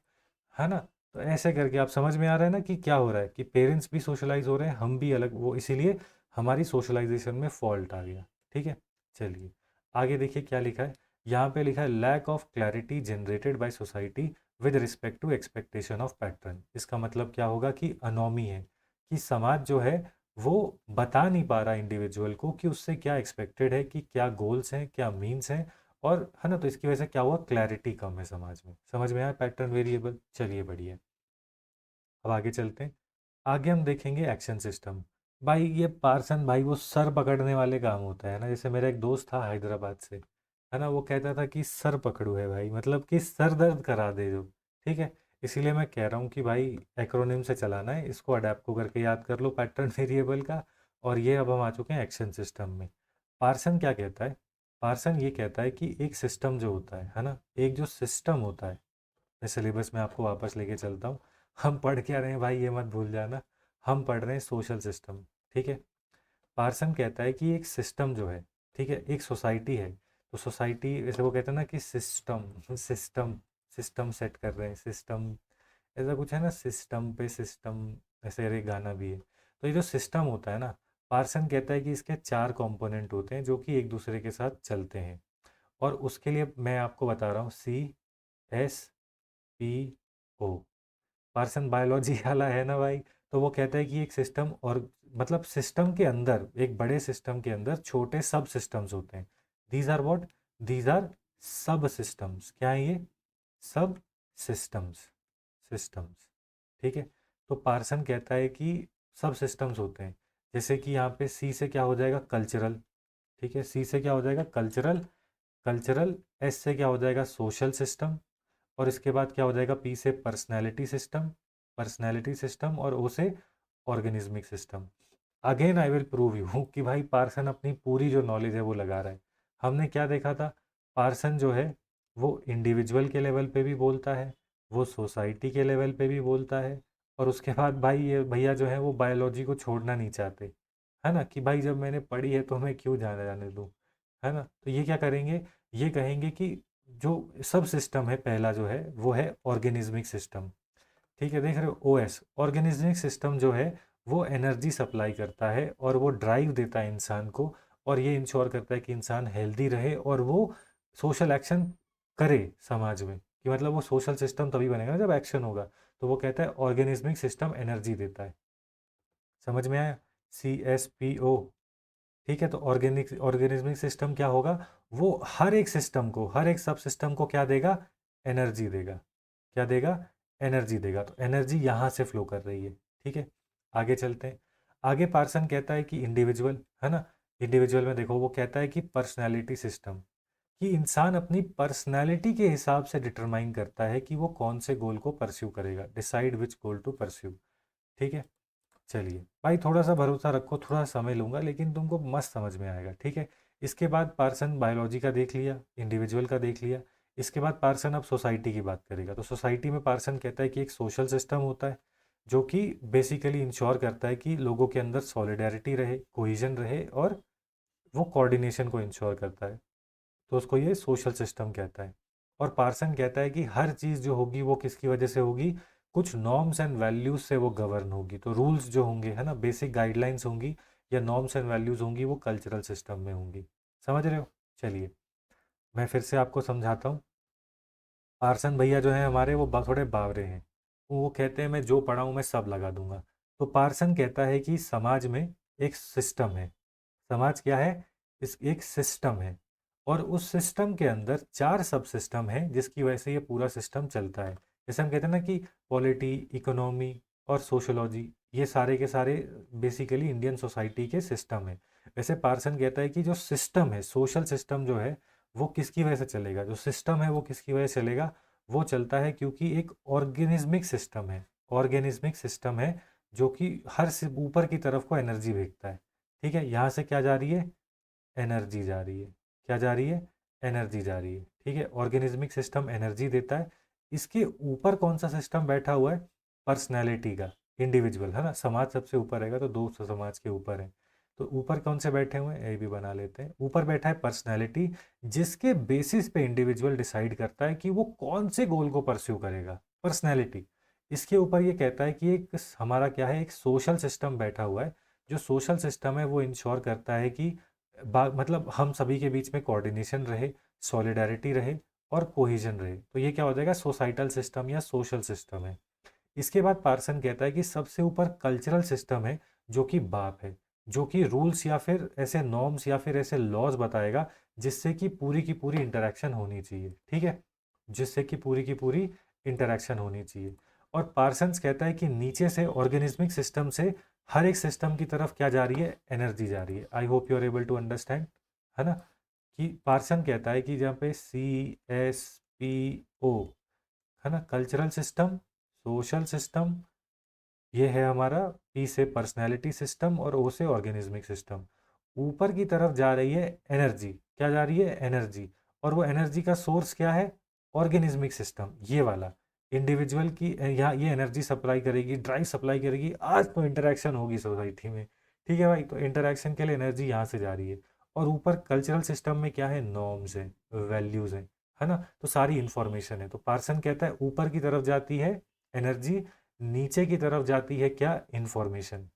है ना। तो ऐसे करके आप समझ में आ रहा है ना कि क्या हो रहा है, कि पेरेंट्स भी सोशलाइज हो रहे हैं, हम भी अलग, वो इसीलिए हमारी सोशलाइजेशन में फॉल्ट आ गया। ठीक है, चलिए आगे देखिए क्या लिखा है। यहाँ पे लिखा है lack of clarity generated by society with respect to expectation of pattern. इसका मतलब क्या होगा कि अनोमी है, कि समाज जो है वो बता नहीं पा रहा इंडिविजुअल को कि उससे क्या एक्सपेक्टेड है, कि क्या गोल्स हैं, क्या मीन्स हैं, और है ना। तो इसकी वजह से क्या हुआ, क्लैरिटी कम है समाज में। समझ में आया पैटर्न वेरिएबल, चलिए बढ़िया। अब आगे चलते हैं। आगे हम देखेंगे एक्शन सिस्टम। भाई ये पार्सन भाई वो सर पकड़ने वाले काम होता है ना। जैसे मेरा एक दोस्त था हैदराबाद से, है ना, वो कहता था कि सर पकड़ू है भाई, मतलब कि सर दर्द करा दे जो। ठीक है, इसीलिए मैं कह रहा हूँ कि भाई एक्रोनिम से चलाना है इसको, अडेप्ट को करके याद कर लो पैटर्न वेरिएबल का। और ये अब हम आ चुके हैं एक्शन सिस्टम में। पार्सन क्या कहता है, पार्सन ये कहता है कि एक सिस्टम जो होता है ना, एक जो सिस्टम होता है, मैं सिलेबस में आपको वापस लेके चलता हूँ। हम पढ़ क्या रहे हैं भाई, ये मत भूल जाना, हम पढ़ रहे हैं सोशल सिस्टम। ठीक है, पार्सन कहता है कि एक सिस्टम जो है, ठीक है, एक सोसाइटी है, तो सोसाइटी जैसे वो कहते हैं ना कि सिस्टम सिस्टम सिस्टम सेट कर रहे हैं, सिस्टम ऐसा कुछ है ना, सिस्टम पे सिस्टम, ऐसे एक गाना भी है। तो ये जो सिस्टम होता है ना, पार्सन कहता है कि इसके चार कंपोनेंट होते हैं जो कि एक दूसरे के साथ चलते हैं। और उसके लिए मैं आपको बता रहा हूँ, CSPO। पार्सन बायोलॉजी वाला है ना भाई। तो वो कहता है कि एक सिस्टम, और मतलब सिस्टम के अंदर, एक बड़े सिस्टम के अंदर छोटे सब सिस्टम्स होते हैं। These are what, these are subsystems. क्या है ये, सब सिस्टम्स, सिस्टम्स। ठीक है, तो पार्सन कहता है कि सब सिस्टम्स होते हैं। जैसे कि यहाँ पे सी से क्या हो जाएगा, कल्चरल। ठीक है, सी से क्या हो जाएगा, कल्चरल, कल्चरल। एस से क्या हो जाएगा, सोशल सिस्टम। और इसके बाद क्या हो जाएगा, पी से पर्सनैलिटी सिस्टम, पर्सनैलिटी सिस्टम। और ओ से organismic system. Again I will prove you कि भाई पार्सन अपनी पूरी जो नॉलेज है वो लगा रहा है। हमने क्या देखा था, पार्सन जो है वो इंडिविजुअल के लेवल पे भी बोलता है, वो सोसाइटी के लेवल पे भी बोलता है, और उसके बाद भाई ये भैया जो है वो बायोलॉजी को छोड़ना नहीं चाहते, है ना, कि भाई जब मैंने पढ़ी है तो मैं क्यों जाने जाने दूँ, है ना। तो ये क्या करेंगे, ये कहेंगे कि जो सब सिस्टम है पहला जो है वो है ऑर्गेनिज्मिक सिस्टम। ठीक है, देख रहे हो, ओएस ऑर्गेनिज्मिक सिस्टम जो है वो एनर्जी सप्लाई करता है और वो ड्राइव देता है इंसान को, और ये इंश्योर करता है कि इंसान हेल्दी रहे और वो सोशल एक्शन करे समाज में। कि मतलब वो सोशल सिस्टम तभी बनेगा ना जब एक्शन होगा। तो वो कहता है ऑर्गेनिज्मिक सिस्टम एनर्जी देता है। समझ में आया, CSPO। ठीक है, तो ऑर्गेनिक ऑर्गेनिज्मिक सिस्टम क्या होगा, वो हर एक सिस्टम को, हर एक सब सिस्टम को क्या देगा, एनर्जी देगा। क्या देगा, एनर्जी देगा। तो एनर्जी यहाँ से फ्लो कर रही है। ठीक है, आगे चलते हैं। आगे पार्सन कहता है कि इंडिविजुअल, है ना, इंडिविजुअल में देखो वो कहता है कि पर्सनैलिटी सिस्टम, कि इंसान अपनी पर्सनैलिटी के हिसाब से डिटरमाइन करता है कि वो कौन से गोल को परस्यू करेगा, decide which goal to pursue. ठीक है, चलिए भाई थोड़ा सा भरोसा रखो, थोड़ा समय लूँगा लेकिन तुमको मस्त समझ में आएगा। ठीक है, इसके बाद पार्सन बायोलॉजी का देख लिया, इंडिविजुअल का देख लिया। इसके बाद पार्सन अब सोसाइटी की बात करेगा। तो सोसाइटी में पार्सन कहता है कि एक सोशल सिस्टम होता है जो कि बेसिकली इंश्योर करता है कि लोगों के अंदर सॉलिडारिटी रहे, कोहिजन रहे, और वो कोऑर्डिनेशन को इंश्योर करता है। तो उसको ये सोशल सिस्टम कहता है। और पार्सन कहता है कि हर चीज़ जो होगी वो किसकी वजह से होगी, कुछ नॉर्म्स एंड वैल्यूज से वो गवर्न होगी। तो रूल्स जो होंगे, है ना, बेसिक गाइडलाइंस होंगी या नॉर्म्स एंड वैल्यूज होंगी, वो कल्चरल सिस्टम में होंगी। समझ रहे हो, चलिए मैं फिर से आपको समझाता हूँ। पार्सन भैया जो है हमारे वो थोड़े बावरे हैं। वो कहते हैं मैं जो पढ़ा हूँ मैं सब लगा दूंगा। तो पार्सन कहता है कि समाज में एक सिस्टम है। समाज क्या है, इस एक सिस्टम है, और उस सिस्टम के अंदर चार सब सिस्टम है जिसकी वजह से ये पूरा सिस्टम चलता है। जैसे हम कहते हैं ना कि पॉलिटी, इकोनॉमी और सोशोलॉजी, ये सारे के सारे बेसिकली इंडियन सोसाइटी के सिस्टम है। वैसे पार्सन कहता है कि जो सिस्टम है, सोशल सिस्टम जो है, वो किसकी वजह से चलेगा, जो सिस्टम है वो किसकी वजह से चलेगा, वो चलता है क्योंकि एक ऑर्गेनिज्मिक सिस्टम है। ऑर्गेनिज्मिक सिस्टम है जो कि हर से ऊपर की तरफ को एनर्जी भेजता है। ठीक है, यहाँ से क्या जा रही है, एनर्जी जा रही है। क्या जा रही है, एनर्जी जा रही है। ठीक है, ऑर्गेनिज्मिक सिस्टम एनर्जी देता है। इसके ऊपर कौन सा सिस्टम बैठा हुआ है, पर्सनैलिटी का, इंडिविजुअल, है ना। समाज सबसे ऊपर रहेगा तो दो समाज के ऊपर है। तो ऊपर कौन से बैठे हुए हैं, ये भी बना लेते हैं। ऊपर बैठा है पर्सनैलिटी, जिसके बेसिस पे इंडिविजुअल डिसाइड करता है कि वो कौन से गोल को परस्यू करेगा। पर्सनैलिटी। इसके ऊपर ये कहता है कि एक हमारा क्या है, एक सोशल सिस्टम बैठा हुआ है। जो सोशल सिस्टम है वो इंश्योर करता है कि मतलब हम सभी के बीच में कोऑर्डिनेशन रहे, सॉलिडारिटी रहे और कोहेजन रहे। तो ये क्या हो जाएगा, सोसाइटल सिस्टम या सोशल सिस्टम है। इसके बाद पार्सन कहता है कि सबसे ऊपर कल्चरल सिस्टम है, जो कि बाप है, जो कि रूल्स या फिर ऐसे नॉर्म्स या फिर ऐसे लॉज बताएगा जिससे कि पूरी की पूरी इंटरेक्शन होनी चाहिए। ठीक है, जिससे कि पूरी की पूरी इंटरेक्शन होनी चाहिए। और पार्सन्स कहता है कि नीचे से ऑर्गेनिज्मिक सिस्टम से हर एक सिस्टम की तरफ क्या जा रही है, एनर्जी जा रही है। I hope you are able to understand, है ना। कि पार्सन कहता है कि जहाँ पे CSPO, है ना, कल्चरल सिस्टम, सोशल सिस्टम, ये है हमारा P से पर्सनैलिटी सिस्टम और O से ऑर्गेनिज्मिक सिस्टम। ऊपर की तरफ जा रही है एनर्जी, क्या जा रही है, एनर्जी। और वो एनर्जी का सोर्स क्या है, ऑर्गेनिज्मिक सिस्टम, ये वाला। इंडिविजुअल की यहाँ ये एनर्जी सप्लाई करेगी, ड्राइव सप्लाई करेगी। आज तो इंटरेक्शन होगी सोसाइटी में, ठीक है भाई। तो इंटरेक्शन के लिए एनर्जी यहाँ से जा रही है। और ऊपर कल्चरल सिस्टम में क्या है, नॉर्म्स है, वैल्यूज हैं, है ना। तो सारी इंफॉर्मेशन है। तो पार्सन कहता है ऊपर की तरफ जाती है एनर्जी, नीचे की तरफ जाती है क्या, इंफॉर्मेशन,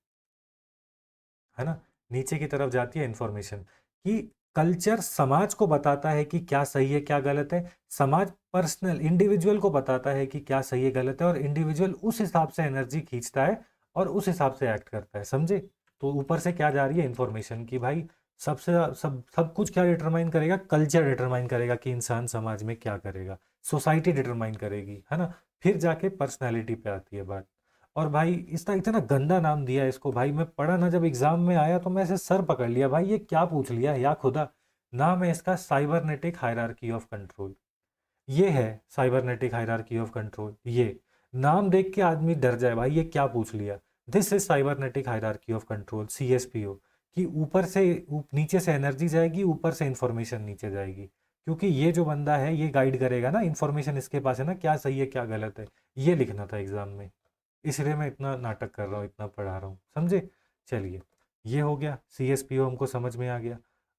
है ना। नीचे की तरफ जाती है इंफॉर्मेशन। कि कल्चर समाज को बताता है कि क्या सही है क्या गलत है, समाज पर्सनल इंडिविजुअल को बताता है कि क्या सही है गलत है, और इंडिविजुअल उस हिसाब से एनर्जी खींचता है और उस हिसाब से एक्ट करता है, समझे। तो ऊपर से क्या जा रही है, इंफॉर्मेशन की भाई। सबसे सब कुछ क्या डिटरमाइन करेगा, कल्चर डिटरमाइन करेगा कि इंसान समाज में क्या करेगा, सोसाइटी डिटरमाइन करेगी, है ना। फिर जाके पर्सनैलिटी पे आती है बात। और भाई इसका इतना गंदा नाम दिया है इसको, भाई मैं पढ़ा ना जब एग्जाम में आया तो मैं ऐसे सर पकड़ लिया, भाई ये क्या पूछ लिया है या खुदा। नाम है इसका साइबरनेटिक हायरार्की ऑफ कंट्रोल। ये है साइबरनेटिक हायरार्की ऑफ कंट्रोल। ये नाम देख के आदमी डर जाए, भाई ये क्या पूछ लिया। This is cybernetic hierarchy of control, CSPO। कि ऊपर से नीचे से एनर्जी जाएगी, ऊपर से इंफॉर्मेशन नीचे जाएगी। क्योंकि ये जो बंदा है ये गाइड करेगा ना, इंफॉर्मेशन इसके पास है ना, क्या सही है क्या गलत है। ये लिखना था एग्जाम में, इसलिए मैं इतना नाटक कर रहा हूँ, इतना पढ़ा रहा हूँ, समझे। चलिए, ये हो गया, CSPO हमको समझ में आ गया।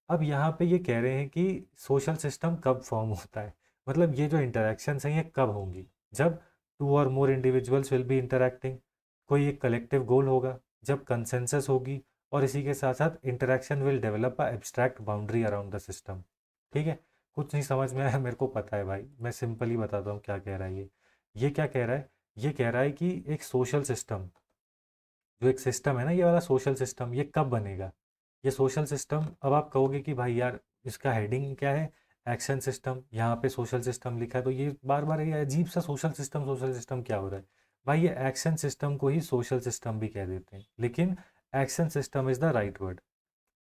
अब यहाँ पे ये कह रहे हैं कि सोशल सिस्टम कब फॉर्म होता है, मतलब ये जो इंटरेक्शंस हैं ये कब होंगी, जब 2 और मोर इंडिविजुअल्स विल बी इंटरेक्टिंग, कोई एक कलेक्टिव गोल होगा, जब कंसेंसस होगी, और इसी के साथ साथ interaction will develop a abstract boundary around the system. ठीक है, कुछ नहीं समझ में आया मेरे को पता है भाई, मैं सिंपली बताता हूँ क्या कह रहा है ये क्या कह रहा है, ये कह रहा है कि एक सोशल सिस्टम, जो एक सिस्टम है ना, ये वाला सोशल सिस्टम, ये कब बनेगा। ये सोशल सिस्टम, अब आप कहोगे कि भाई यार इसका हेडिंग क्या है, एक्शन सिस्टम, यहाँ पे सोशल सिस्टम लिखा है, तो ये बार बार ये अजीब सा सोशल सिस्टम क्या हो रहा है। भाई ये एक्शन सिस्टम को ही सोशल सिस्टम भी कह देते हैं, लेकिन action system is the right word.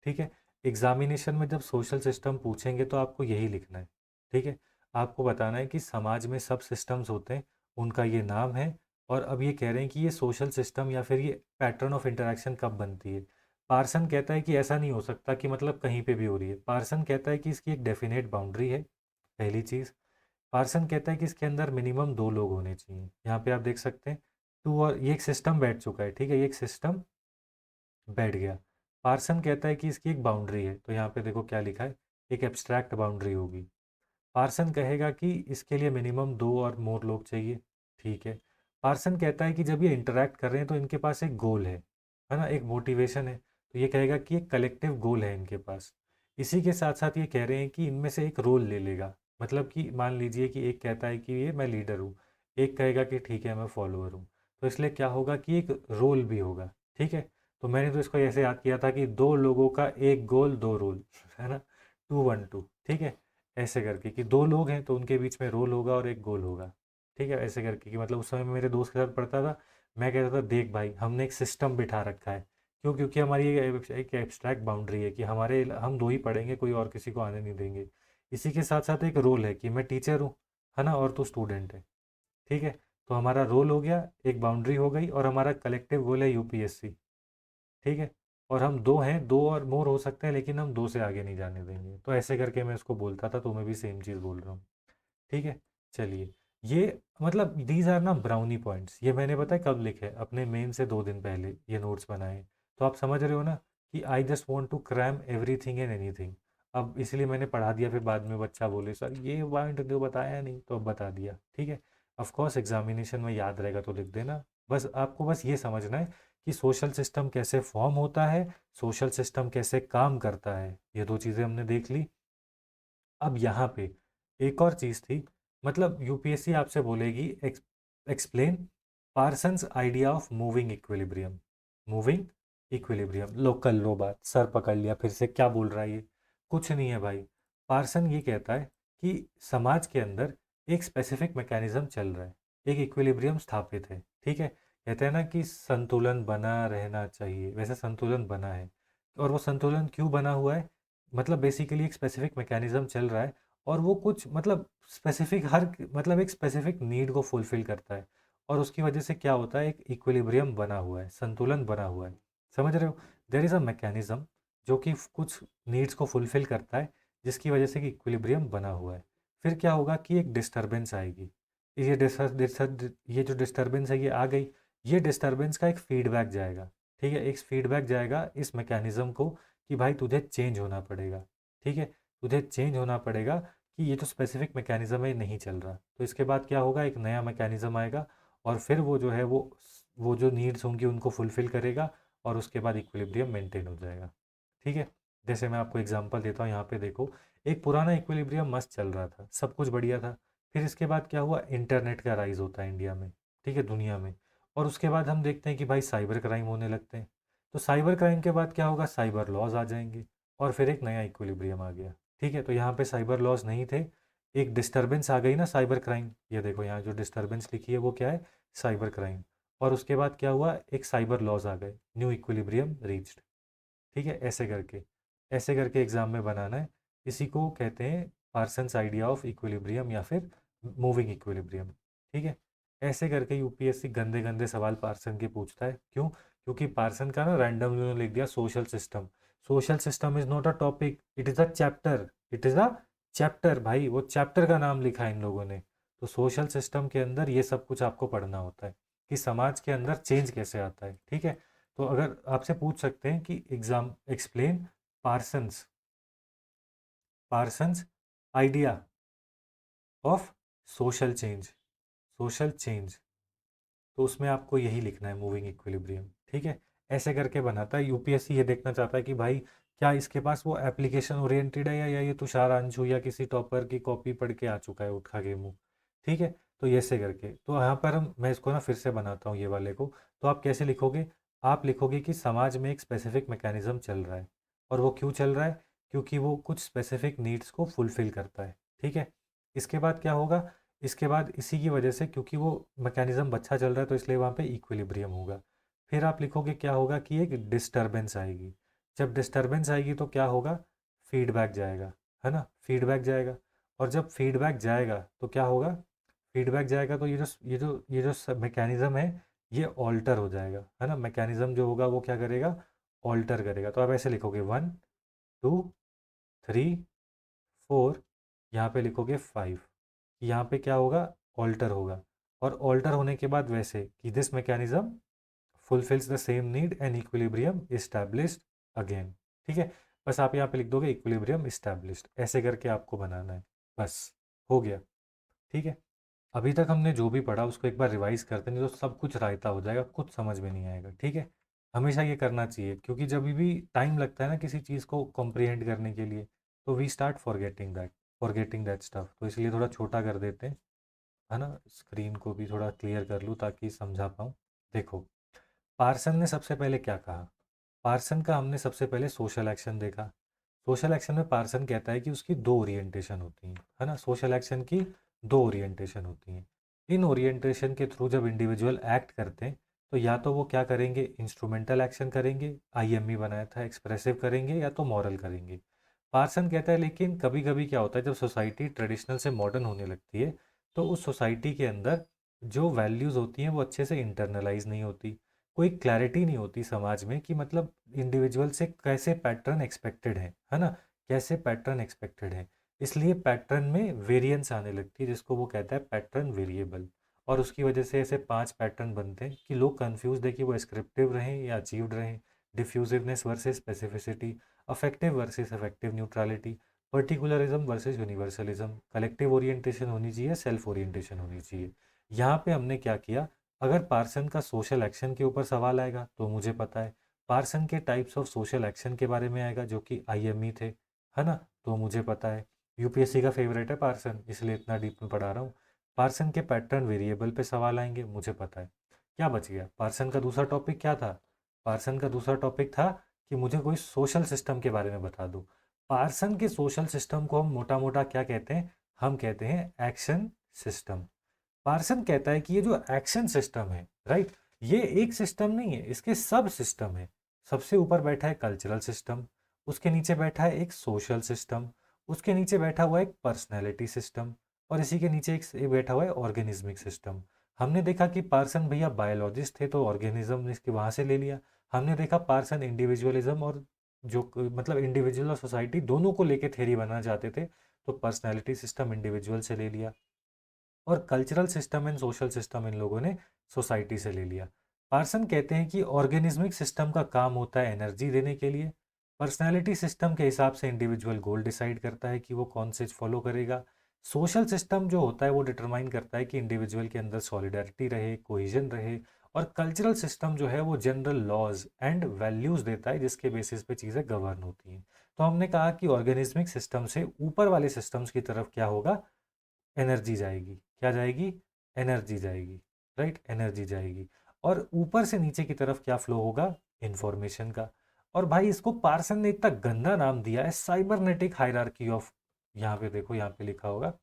ठीक है, एग्जामिनेशन में जब सोशल सिस्टम पूछेंगे तो आपको यही लिखना है। ठीक है, आपको बताना है कि समाज में सब सिस्टम्स होते हैं, उनका ये नाम है। और अब ये कह रहे हैं कि ये सोशल सिस्टम या फिर ये पैटर्न ऑफ इंटरेक्शन कब बनती है। पार्सन कहता है कि ऐसा नहीं हो सकता कि मतलब कहीं पे भी हो रही है। पार्सन कहता है कि इसकी एक डेफिनेट बाउंड्री है, पहली चीज़। पार्सन कहता है कि इसके अंदर मिनिमम 2 लोग होने चाहिए। यहाँ पे आप देख सकते हैं 2, और ये एक सिस्टम बैठ चुका है, ठीक है, ये एक सिस्टम बैठ गया। पार्सन कहता है कि इसकी एक बाउंड्री है, तो यहाँ पे देखो क्या लिखा है, एक एब्स्ट्रैक्ट बाउंड्री होगी। पार्सन कहेगा कि इसके लिए मिनिमम 2 और मोर लोग चाहिए, ठीक है। पार्सन कहता है कि जब ये इंटरेक्ट कर रहे हैं तो इनके पास एक गोल है ना, एक मोटिवेशन है। तो ये कहेगा कि एक कलेक्टिव गोल है इनके पास। इसी के साथ साथ ये कह रहे हैं कि इनमें से एक रोल ले लेगा। मतलब कि मान लीजिए कि एक कहता है कि ये मैं लीडर हूँ, एक कहेगा कि ठीक है मैं फॉलोअर हूँ। तो इसलिए क्या होगा कि एक रोल भी होगा, ठीक है। तो मैंने तो इसको ऐसे याद किया था कि 2 लोगों का एक गोल 2 रोल, है ना, 2-1-2, ठीक है। ऐसे करके कि 2 लोग हैं तो उनके बीच में रोल होगा और एक गोल होगा, ठीक है। ऐसे करके कि मतलब उस समय मेरे दोस्त के साथ पढ़ता था, मैं कहता था देख भाई हमने एक सिस्टम बिठा रखा है। क्यों, क्योंकि हमारी एक एब्स्ट्रैक्ट बाउंड्री है कि हमारे हम 2 ही पढ़ेंगे, कोई और किसी को आने नहीं देंगे। इसी के साथ साथ एक रोल है कि मैं टीचर हूँ, है ना, और तू स्टूडेंट है, ठीक है। तो हमारा रोल हो गया, एक बाउंड्री हो गई, और हमारा कलेक्टिव गोल है UPSC, ठीक है। और हम 2 हैं, 2 और मोर हो सकते हैं, लेकिन हम 2 से आगे नहीं जाने देंगे। तो ऐसे करके मैं इसको बोलता था, तो मैं भी सेम चीज़ बोल रहा हूँ, ठीक है। चलिए, ये मतलब दीज आर ना ब्राउनी पॉइंट्स, ये मैंने पता है कब लिखे, अपने मेन से 2 दिन पहले ये नोट्स बनाए। तो आप समझ रहे हो ना कि I just want to cram everything and anything. अब इसलिए मैंने पढ़ा दिया, फिर बाद में बच्चा बोले सर ये पॉइंट तो बताया नहीं, तो अब बता दिया, ठीक है। ऑफ कोर्स एग्जामिनेशन में याद रहेगा तो लिख देना। बस आपको बस ये समझना है कि सोशल सिस्टम कैसे फॉर्म होता है, सोशल सिस्टम कैसे काम करता है, ये दो चीज़ें हमने देख ली। अब यहाँ पे एक और चीज़ थी, मतलब यूपीएससी आपसे बोलेगी explain Parsons idea of moving equilibrium. Moving equilibrium, लोकल लो बात, सर पकड़ लिया फिर से, क्या बोल रहा है ये? कुछ नहीं है भाई। पार्सन ये कहता है कि समाज के अंदर एक स्पेसिफिक मैकेनिज्म चल रहा है, एक इक्विलिब्रियम स्थापित है, ठीक है। कहते हैं ना कि संतुलन बना रहना चाहिए, वैसे संतुलन बना है। और वो संतुलन क्यों बना हुआ है? मतलब बेसिकली एक स्पेसिफिक मैकेनिज्म चल रहा है, और वो कुछ मतलब स्पेसिफिक हर मतलब एक स्पेसिफिक नीड को फुलफिल करता है, और उसकी वजह से क्या होता है, एक इक्विलिब्रियम बना हुआ है, संतुलन बना हुआ है। समझ रहे हो? देयर इज़ अ मैकेनिज्म जो कि कुछ नीड्स को फुलफिल करता है, जिसकी वजह से कि इक्विलिब्रियम बना हुआ है। फिर क्या होगा कि एक डिस्टरबेंस आएगी। ये जो डिस्टरबेंस है ये आ गई, ये डिस्टरबेंस का एक फीडबैक जाएगा, ठीक है। एक फीडबैक जाएगा इस मैकेनिज्म को कि भाई तुझे चेंज होना पड़ेगा, ठीक है। तुझे चेंज होना पड़ेगा कि ये जो स्पेसिफिक मैकेनिज्म है ये नहीं चल रहा। तो इसके बाद क्या होगा, एक नया मैकेनिज्म आएगा, और फिर वो जो है वो जो नीड्स होंगी उनको फुलफिल करेगा, और उसके बाद इक्विलिब्रियम मेंटेन हो जाएगा, ठीक है। जैसे मैं आपको एग्जांपल देता हूँ, यहाँ पे देखो, एक पुराना इक्विलिब्रियम मस्त चल रहा था, सब कुछ बढ़िया था। फिर इसके बाद क्या हुआ, इंटरनेट का राइज होता है इंडिया में, ठीक है, दुनिया में। और उसके बाद हम देखते हैं कि भाई साइबर क्राइम होने लगते हैं। तो साइबर क्राइम के बाद क्या होगा, साइबर लॉज आ जाएंगे, और फिर एक नया इक्विलिब्रियम आ गया, ठीक है। तो यहाँ पे साइबर लॉज नहीं थे, एक डिस्टरबेंस आ गई ना, साइबर क्राइम। ये देखो यहाँ जो डिस्टरबेंस लिखी है वो क्या है, साइबर क्राइम। और उसके बाद क्या हुआ, एक साइबर लॉज आ गए, न्यू इक्विलिब्रियम रीच्ड, ठीक है। ऐसे करके एग्जाम में बनाना है। इसी को कहते हैं पार्सन्स आइडिया ऑफ इक्विलिब्रियम, या फिर मूविंग इक्विलिब्रियम, ठीक है। ऐसे करके यूपीएससी गंदे गंदे सवाल पार्सन के पूछता है। क्यों? क्योंकि पार्सन का ना रैंडमली उन्होंने लिख दिया social system. Social system is not a topic, it is a chapter, it is a chapter. भाई वो चैप्टर का नाम लिखा है इन लोगों ने। तो सोशल सिस्टम के अंदर ये सब कुछ आपको पढ़ना होता है कि समाज के अंदर चेंज कैसे आता है, ठीक है। तो अगर आपसे पूछ सकते हैं कि exam explain Parsons Parsons idea of social change, social change, तो उसमें आपको यही लिखना है, मूविंग इक्विलिब्रियम, ठीक है। ऐसे करके बनाता है यूपीएससी। ये देखना चाहता है कि भाई क्या इसके पास वो एप्लीकेशन ओरिएंटेड है, या ये तुषार अंशु या किसी टॉपर की कॉपी पढ़ के आ चुका है उठा के मुंह, ठीक है। तो ये ऐसे करके, तो यहाँ पर मैं इसको ना फिर से बनाता हूँ ये वाले को। तो आप कैसे लिखोगे, आप लिखोगे कि समाज में एक स्पेसिफिक मैकेनिज्म चल रहा है, और वो क्यों चल रहा है, क्योंकि वो कुछ स्पेसिफिक नीड्स को फुलफिल करता है, ठीक है। इसके बाद क्या होगा, इसके बाद इसी की वजह से, क्योंकि वो मैकेनिज्म अच्छा चल रहा है तो इसलिए वहाँ पे इक्विलिब्रियम होगा। फिर आप लिखोगे क्या होगा कि एक डिस्टरबेंस आएगी। जब डिस्टरबेंस आएगी तो क्या होगा, फीडबैक जाएगा, है ना, फीडबैक जाएगा। और जब फीडबैक जाएगा तो क्या होगा, फीडबैक जाएगा तो ये जो मैकेनिज्म है ये ऑल्टर हो जाएगा, है ना। मैकेनिज्म जो होगा वो क्या करेगा, ऑल्टर करेगा। तो आप ऐसे लिखोगे 1 2 3 4, यहाँ पे लिखोगे 5, यहाँ पे क्या होगा, ऑल्टर होगा। और ऑल्टर होने के बाद वैसे कि this mechanism fulfils the same need and equilibrium established again, ठीक है। बस आप यहाँ पे लिख दोगे इक्विलिब्रियम इस्टेब्लिश्ड, ऐसे करके आपको बनाना है, बस हो गया, ठीक है। अभी तक हमने जो भी पढ़ा उसको एक बार रिवाइज करते हैं, नहीं तो सब कुछ रायता हो जाएगा, कुछ समझ में नहीं आएगा, ठीक है। हमेशा ये करना चाहिए, क्योंकि जब भी टाइम लगता है ना किसी चीज़ को कॉम्प्रिहेंड करने के लिए, तो we start forgetting that stuff. तो इसलिए थोड़ा छोटा कर देते हैं, है ना। स्क्रीन को भी थोड़ा क्लियर कर लूँ ताकि समझा पाऊँ। देखो, पार्सन ने सबसे पहले क्या कहा, पार्सन का हमने सबसे पहले सोशल एक्शन देखा। सोशल एक्शन में पार्सन कहता है कि उसकी दो ओरिएंटेशन होती हैं, है ना। सोशल एक्शन की दो ओरिएंटेशन होती हैं। इन ओरिएंटेशन के थ्रू जब इंडिविजुअल एक्ट करते हैं तो या तो वो क्या करेंगे, इंस्ट्रूमेंटल एक्शन करेंगे, आईएमई बनाया था, एक्सप्रेसिव करेंगे, या तो मॉरल करेंगे। पार्सन कहता है लेकिन कभी कभी क्या होता है, जब सोसाइटी ट्रेडिशनल से मॉडर्न होने लगती है तो उस सोसाइटी के अंदर जो वैल्यूज़ होती हैं वो अच्छे से इंटरनलाइज नहीं होती, कोई क्लैरिटी नहीं होती समाज में कि मतलब इंडिविजुअल से कैसे पैटर्न एक्सपेक्टेड है ना, कैसे पैटर्न एक्सपेक्टेड है। इसलिए पैटर्न में वेरिएंस आने लगती है, जिसको वो कहता है पैटर्न वेरिएबल। और उसकी वजह से ऐसे 5 पैटर्न बनते हैं कि लोग कंफ्यूज है कि वो स्क्रिप्टिव रहें या अचीव्ड रहें, diffusiveness versus specificity, affective versus affective neutrality, particularism versus universalism, collective orientation होनी चाहिए, सेल्फ ओरिएंटेशन होनी चाहिए। यहाँ पे हमने क्या किया, अगर पार्सन का सोशल एक्शन के ऊपर सवाल आएगा तो मुझे पता है, पार्सन के टाइप्स ऑफ सोशल एक्शन के बारे में आएगा जो कि आईएमई थे, है ना, तो मुझे पता है। यूपीएससी का फेवरेट है पार्सन, इसलिए इतना डीप में पढ़ा रहा हूँ। पार्सन के पैटर्न वेरिएबल पे सवाल आएंगे, मुझे पता है। क्या बच गया, पार्सन का दूसरा टॉपिक क्या था, पार्सन का दूसरा टॉपिक था कि मुझे कोई सोशल सिस्टम के बारे में बता दो। पार्सन के सोशल सिस्टम को हम मोटा मोटा क्या कहते हैं, हम कहते हैं एक्शन सिस्टम। पार्सन कहता है कि ये जो एक्शन सिस्टम है, राइट, ये एक सिस्टम नहीं है, इसके सब सिस्टम है। सबसे ऊपर बैठा है कल्चरल सिस्टम, उसके नीचे बैठा है एक सोशल सिस्टम, उसके नीचे बैठा हुआ है एक पर्सनैलिटी सिस्टम, और इसी के नीचे एक बैठा हुआ है ऑर्गेनिज्मिक सिस्टम। हमने देखा कि पार्सन भैया बायोलॉजिस्ट थे तो ऑर्गेनिज्म इसके वहाँ से ले लिया। हमने देखा पार्सन इंडिविजुअलिज्म और जो मतलब इंडिविजुअल और सोसाइटी दोनों को लेके थ्योरी बनाना चाहते थे, तो पर्सनैलिटी सिस्टम इंडिविजुअल से ले लिया, और cultural system and social system in लोगों ने सोसाइटी से ले लिया। पार्सन कहते हैं कि ऑर्गेनिज्मिक सिस्टम का काम होता है एनर्जी देने के लिए, पर्सनालिटी सिस्टम के हिसाब से इंडिविजुअल गोल डिसाइड करता है कि वो कौन से फॉलो करेगा, सोशल सिस्टम जो होता है वो डिटरमाइन करता है कि इंडिविजुअल के अंदर सॉलिडारिटी रहे, कोहिजन रहे, और कल्चरल सिस्टम जो है वो जनरल लॉज एंड वैल्यूज देता है जिसके बेसिस पे चीज़ें गवर्न होती हैं। तो हमने कहा कि ऑर्गेनिज्मिक सिस्टम से ऊपर वाले सिस्टम्स की तरफ क्या होगा, एनर्जी जाएगी। क्या जाएगी, एनर्जी जाएगी, राइट, एनर्जी जाएगी। और ऊपर से नीचे की तरफ क्या फ्लो होगा, इंफॉर्मेशन का। और भाई इसको पार्सन ने इतना गंदा नाम दिया है, साइबरनेटिक हायरार्की ऑफ, यहाँ पे देखो, यहाँ पे लिखा होगा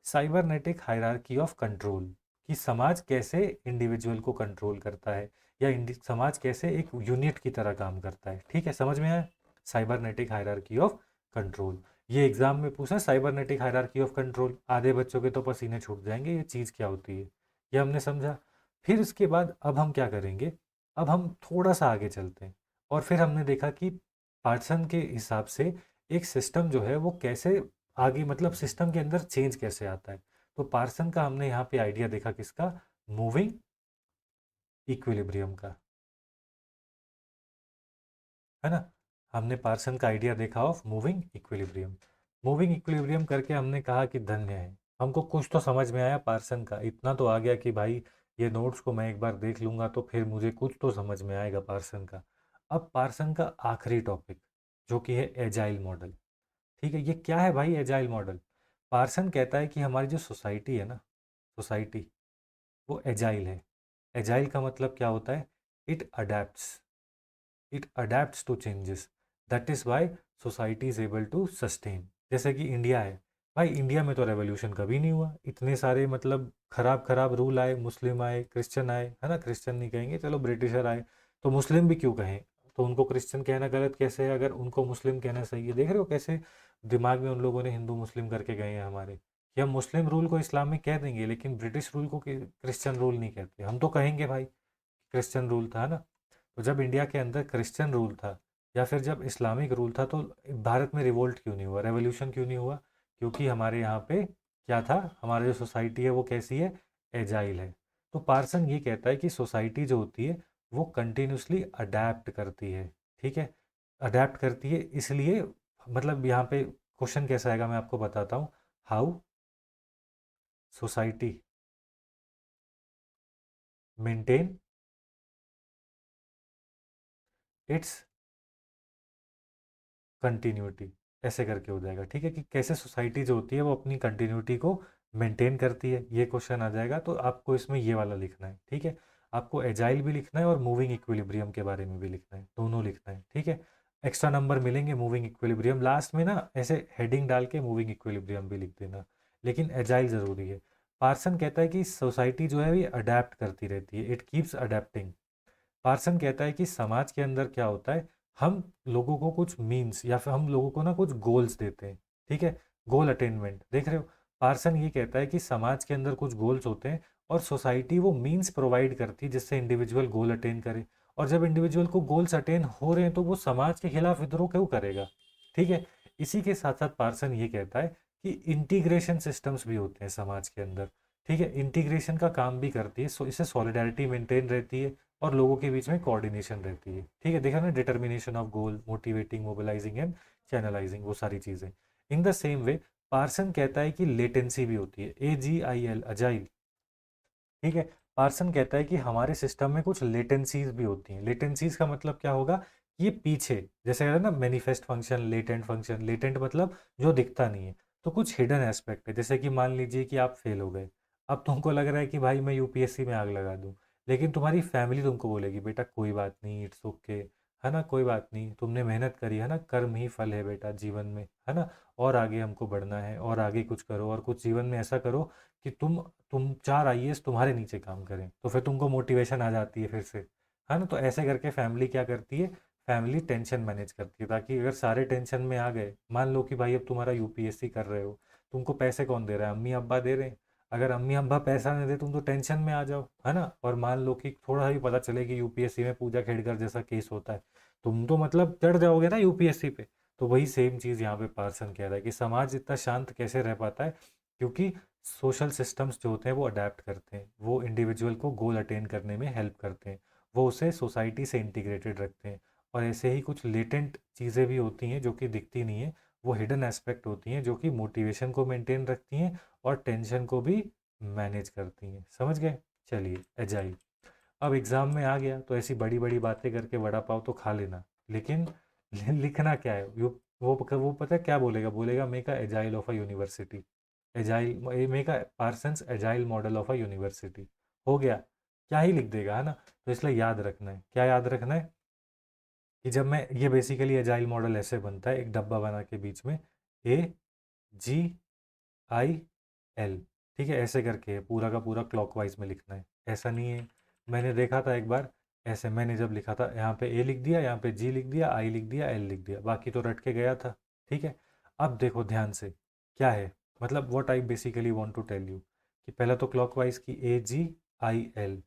साइबरनेटिक हायरार्की ऑफ कंट्रोल, कि समाज कैसे इंडिविजुअल को कंट्रोल करता है, या समाज कैसे एक यूनिट की तरह काम करता है। ठीक है, समझ में आया, साइबरनेटिक हायरार्की ऑफ कंट्रोल। ये एग्जाम में पूछा, साइबरनेटिक हायरार्की ऑफ कंट्रोल, आधे बच्चों के तो पसीने छूट जाएंगे, ये चीज़ क्या होती है, ये हमने समझा। फिर उसके बाद अब हम क्या करेंगे, अब हम थोड़ा सा आगे चलते हैं, और फिर हमने देखा कि पार्सन के हिसाब से एक सिस्टम जो है वो कैसे आगे, मतलब सिस्टम के अंदर चेंज कैसे आता है। तो पार्सन का हमने यहाँ पे आइडिया देखा किसका, मूविंग इक्विलिब्रियम का, है ना। हमने पार्सन का आइडिया देखा of moving equilibrium. Moving equilibrium करके हमने कहा कि धन्य है, हमको कुछ तो समझ में आया पार्सन का, इतना तो आ गया कि भाई ये नोट्स को मैं एक बार देख लूंगा तो फिर मुझे कुछ तो समझ में आएगा पार्सन का। अब पार्सन का आखिरी टॉपिक जो कि है एजाइल मॉडल। ठीक है, ये क्या है भाई एजाइल मॉडल। पार्सन कहता है कि हमारी जो सोसाइटी है ना, सोसाइटी वो एजाइल है। एजाइल का मतलब क्या होता है, it adapts to changes, that is why society is able to sustain. जैसे कि इंडिया है, भाई इंडिया में तो रेवोल्यूशन कभी नहीं हुआ, इतने सारे मतलब खराब खराब रूल आए, मुस्लिम आए, क्रिश्चियन आए, है ना, क्रिश्चियन नहीं कहेंगे, चलो ब्रिटिशर आए, तो मुस्लिम भी क्यों कहें, तो उनको क्रिश्चियन कहना गलत कैसे है अगर उनको मुस्लिम कहना सही है। देख रहे हो कैसे दिमाग में उन लोगों ने हिंदू मुस्लिम करके गए हैं हमारे, कि हम मुस्लिम रूल को इस्लामिक कह देंगे लेकिन ब्रिटिश रूल को क्रिश्चियन रूल नहीं कहते, हम तो कहेंगे भाई क्रिश्चियन रूल था ना। तो जब इंडिया के अंदर क्रिश्चियन रूल था या फिर जब इस्लामिक रूल था तो भारत में रिवोल्ट क्यों नहीं हुआ, रेवोल्यूशन क्यों नहीं हुआ, क्योंकि हमारे यहाँ पे क्या था, हमारी जो सोसाइटी है वो कैसी है, एजाइल है। तो पार्सन ये कहता है कि सोसाइटी जो होती है वो कंटिन्यूसली अडेप्ट करती है। ठीक है, अडेप्ट करती है, इसलिए मतलब यहाँ पे क्वेश्चन कैसा आएगा मैं आपको बताता हूँ, how society maintain its continuity, ऐसे करके हो जाएगा। ठीक है, कि कैसे सोसाइटी जो होती है वो अपनी कंटिन्यूटी को मेंटेन करती है, ये क्वेश्चन आ जाएगा। तो आपको इसमें ये वाला लिखना है। ठीक है, आपको एजाइल भी लिखना है और मूविंग इक्विलिब्रियम के बारे में भी लिखना है, दोनों लिखना है। ठीक है, एक्स्ट्रा नंबर मिलेंगे मूविंग इक्विलिब्रियम लास्ट में ना, ऐसे हेडिंग डाल के मूविंग इक्विलिब्रियम भी लिख देना, लेकिन एजाइल ज़रूरी है। पार्सन कहता है कि सोसाइटी जो है ये अडेप्ट करती रहती है, इट कीप्स अडेप्टिंग। पार्सन कहता है कि समाज के अंदर क्या होता है, हम लोगों को कुछ मीन्स या फिर हम लोगों को ना कुछ गोल्स देते हैं। ठीक है, गोल अटेनमेंट, देख रहे हो। पार्सन ये कहता है कि समाज के अंदर कुछ गोल्स होते हैं और सोसाइटी वो मीन्स प्रोवाइड करती है जिससे इंडिविजुअल गोल अटेन करे, और जब इंडिविजुअल को गोल्स अटेन हो रहे हैं तो वो समाज के खिलाफ विद्रोह क्यों करेगा। ठीक है, इसी के साथ साथ पार्सन ये कहता है कि इंटीग्रेशन सिस्टम्स भी होते हैं समाज के अंदर। ठीक है, इंटीग्रेशन का काम भी करती है, इससे सॉलिडारिटी मेंटेन रहती है, और लोगों के बीच में कोऑर्डिनेशन रहती है। ठीक है, देखा ना, determination of goal, motivating, mobilising and channelising, वो सारी चीज़ें। In the same way Parson कहता है कि लेटेंसी भी होती है, AGIL, अजाइल। ठीक है, पार्सन कहता है कि हमारे सिस्टम में कुछ लेटेंसीज भी होती हैं। लेटेंसीज का मतलब क्या होगा, ये पीछे, जैसे कहते हैं ना manifest function, latent function, latent मतलब जो दिखता नहीं है, तो कुछ हिडन एस्पेक्ट है। जैसे कि मान लीजिए कि आप फेल हो गए, अब तुमको लग रहा है कि भाई मैं यूपीएससी में आग लगा दूं, लेकिन तुम्हारी फैमिली तुमको बोलेगी बेटा कोई बात नहीं, इट्स ओके, है ना, कोई बात नहीं, तुमने मेहनत करी है ना, कर्म ही फल है बेटा जीवन में, है ना, और आगे हमको बढ़ना है, और आगे कुछ करो, और कुछ जीवन में ऐसा करो कि तुम 4 IAS तुम्हारे नीचे काम करें, तो फिर तुमको मोटिवेशन आ जाती है फिर से, है ना। तो ऐसे करके फैमिली क्या करती है, फैमिली टेंशन मैनेज करती है, ताकि अगर सारे टेंशन में आ गए, मान लो कि भाई अब तुम्हारा यूपीएससी कर रहे हो, तुमको पैसे कौन दे रहा है, अम्मी अब्बा दे रहे हैं। अगर अम्मी अब्बा पैसा नहीं दे, तुम तो टेंशन में आ जाओ, है ना। और मान लो कि थोड़ा भी पता चले कि यूपीएससी में पूजा खेड़कर जैसा केस होता है, तुम तो मतलब चढ़ जाओगे ना यूपीएससी पे। तो वही सेम चीज़ यहाँ पे पार्सन कह रहा है कि समाज इतना शांत कैसे रह पाता है, क्योंकि सोशल सिस्टम्स जो होते हैं वो अडेप्ट करते हैं, वो इंडिविजुअल को गोल अटेन करने में हेल्प करते हैं, वो उसे सोसाइटी से इंटीग्रेटेड रखते हैं। और ऐसे ही कुछ लेटेंट चीज़ें भी होती हैं जो कि दिखती नहीं है, वो हिडन एस्पेक्ट होती हैं जो कि मोटिवेशन को मेंटेन रखती हैं और टेंशन को भी मैनेज करती हैं। समझ गए? चलिए, एजाइल। अब एग्ज़ाम में आ गया तो ऐसी बड़ी बड़ी बातें करके वड़ा पाव तो खा लेना, लेकिन लिखना क्या है, वो पता है क्या बोलेगा, बोलेगा make a agile of a university, agile make a Parsons agile model of a university. हो गया, क्या ही लिख देगा, है ना। तो इसलिए याद रखना है, क्या याद रखना है, कि जब मैं ये बेसिकली एजाइल मॉडल ऐसे बनता है, एक डब्बा बना के बीच में AGIL, ठीक है, ऐसे करके पूरा का पूरा क्लॉकवाइज में लिखना है, ऐसा नहीं है। मैंने देखा था एक बार ऐसे, मैंने जब लिखा था यहाँ पे A लिख दिया, यहाँ पे G लिख दिया, I लिख दिया, L लिख दिया, बाकी तो रट के गया था। ठीक है, अब देखो ध्यान से क्या है, मतलब what I basically want to tell you, कि पहला तो क्लॉकवाइज की AGIL।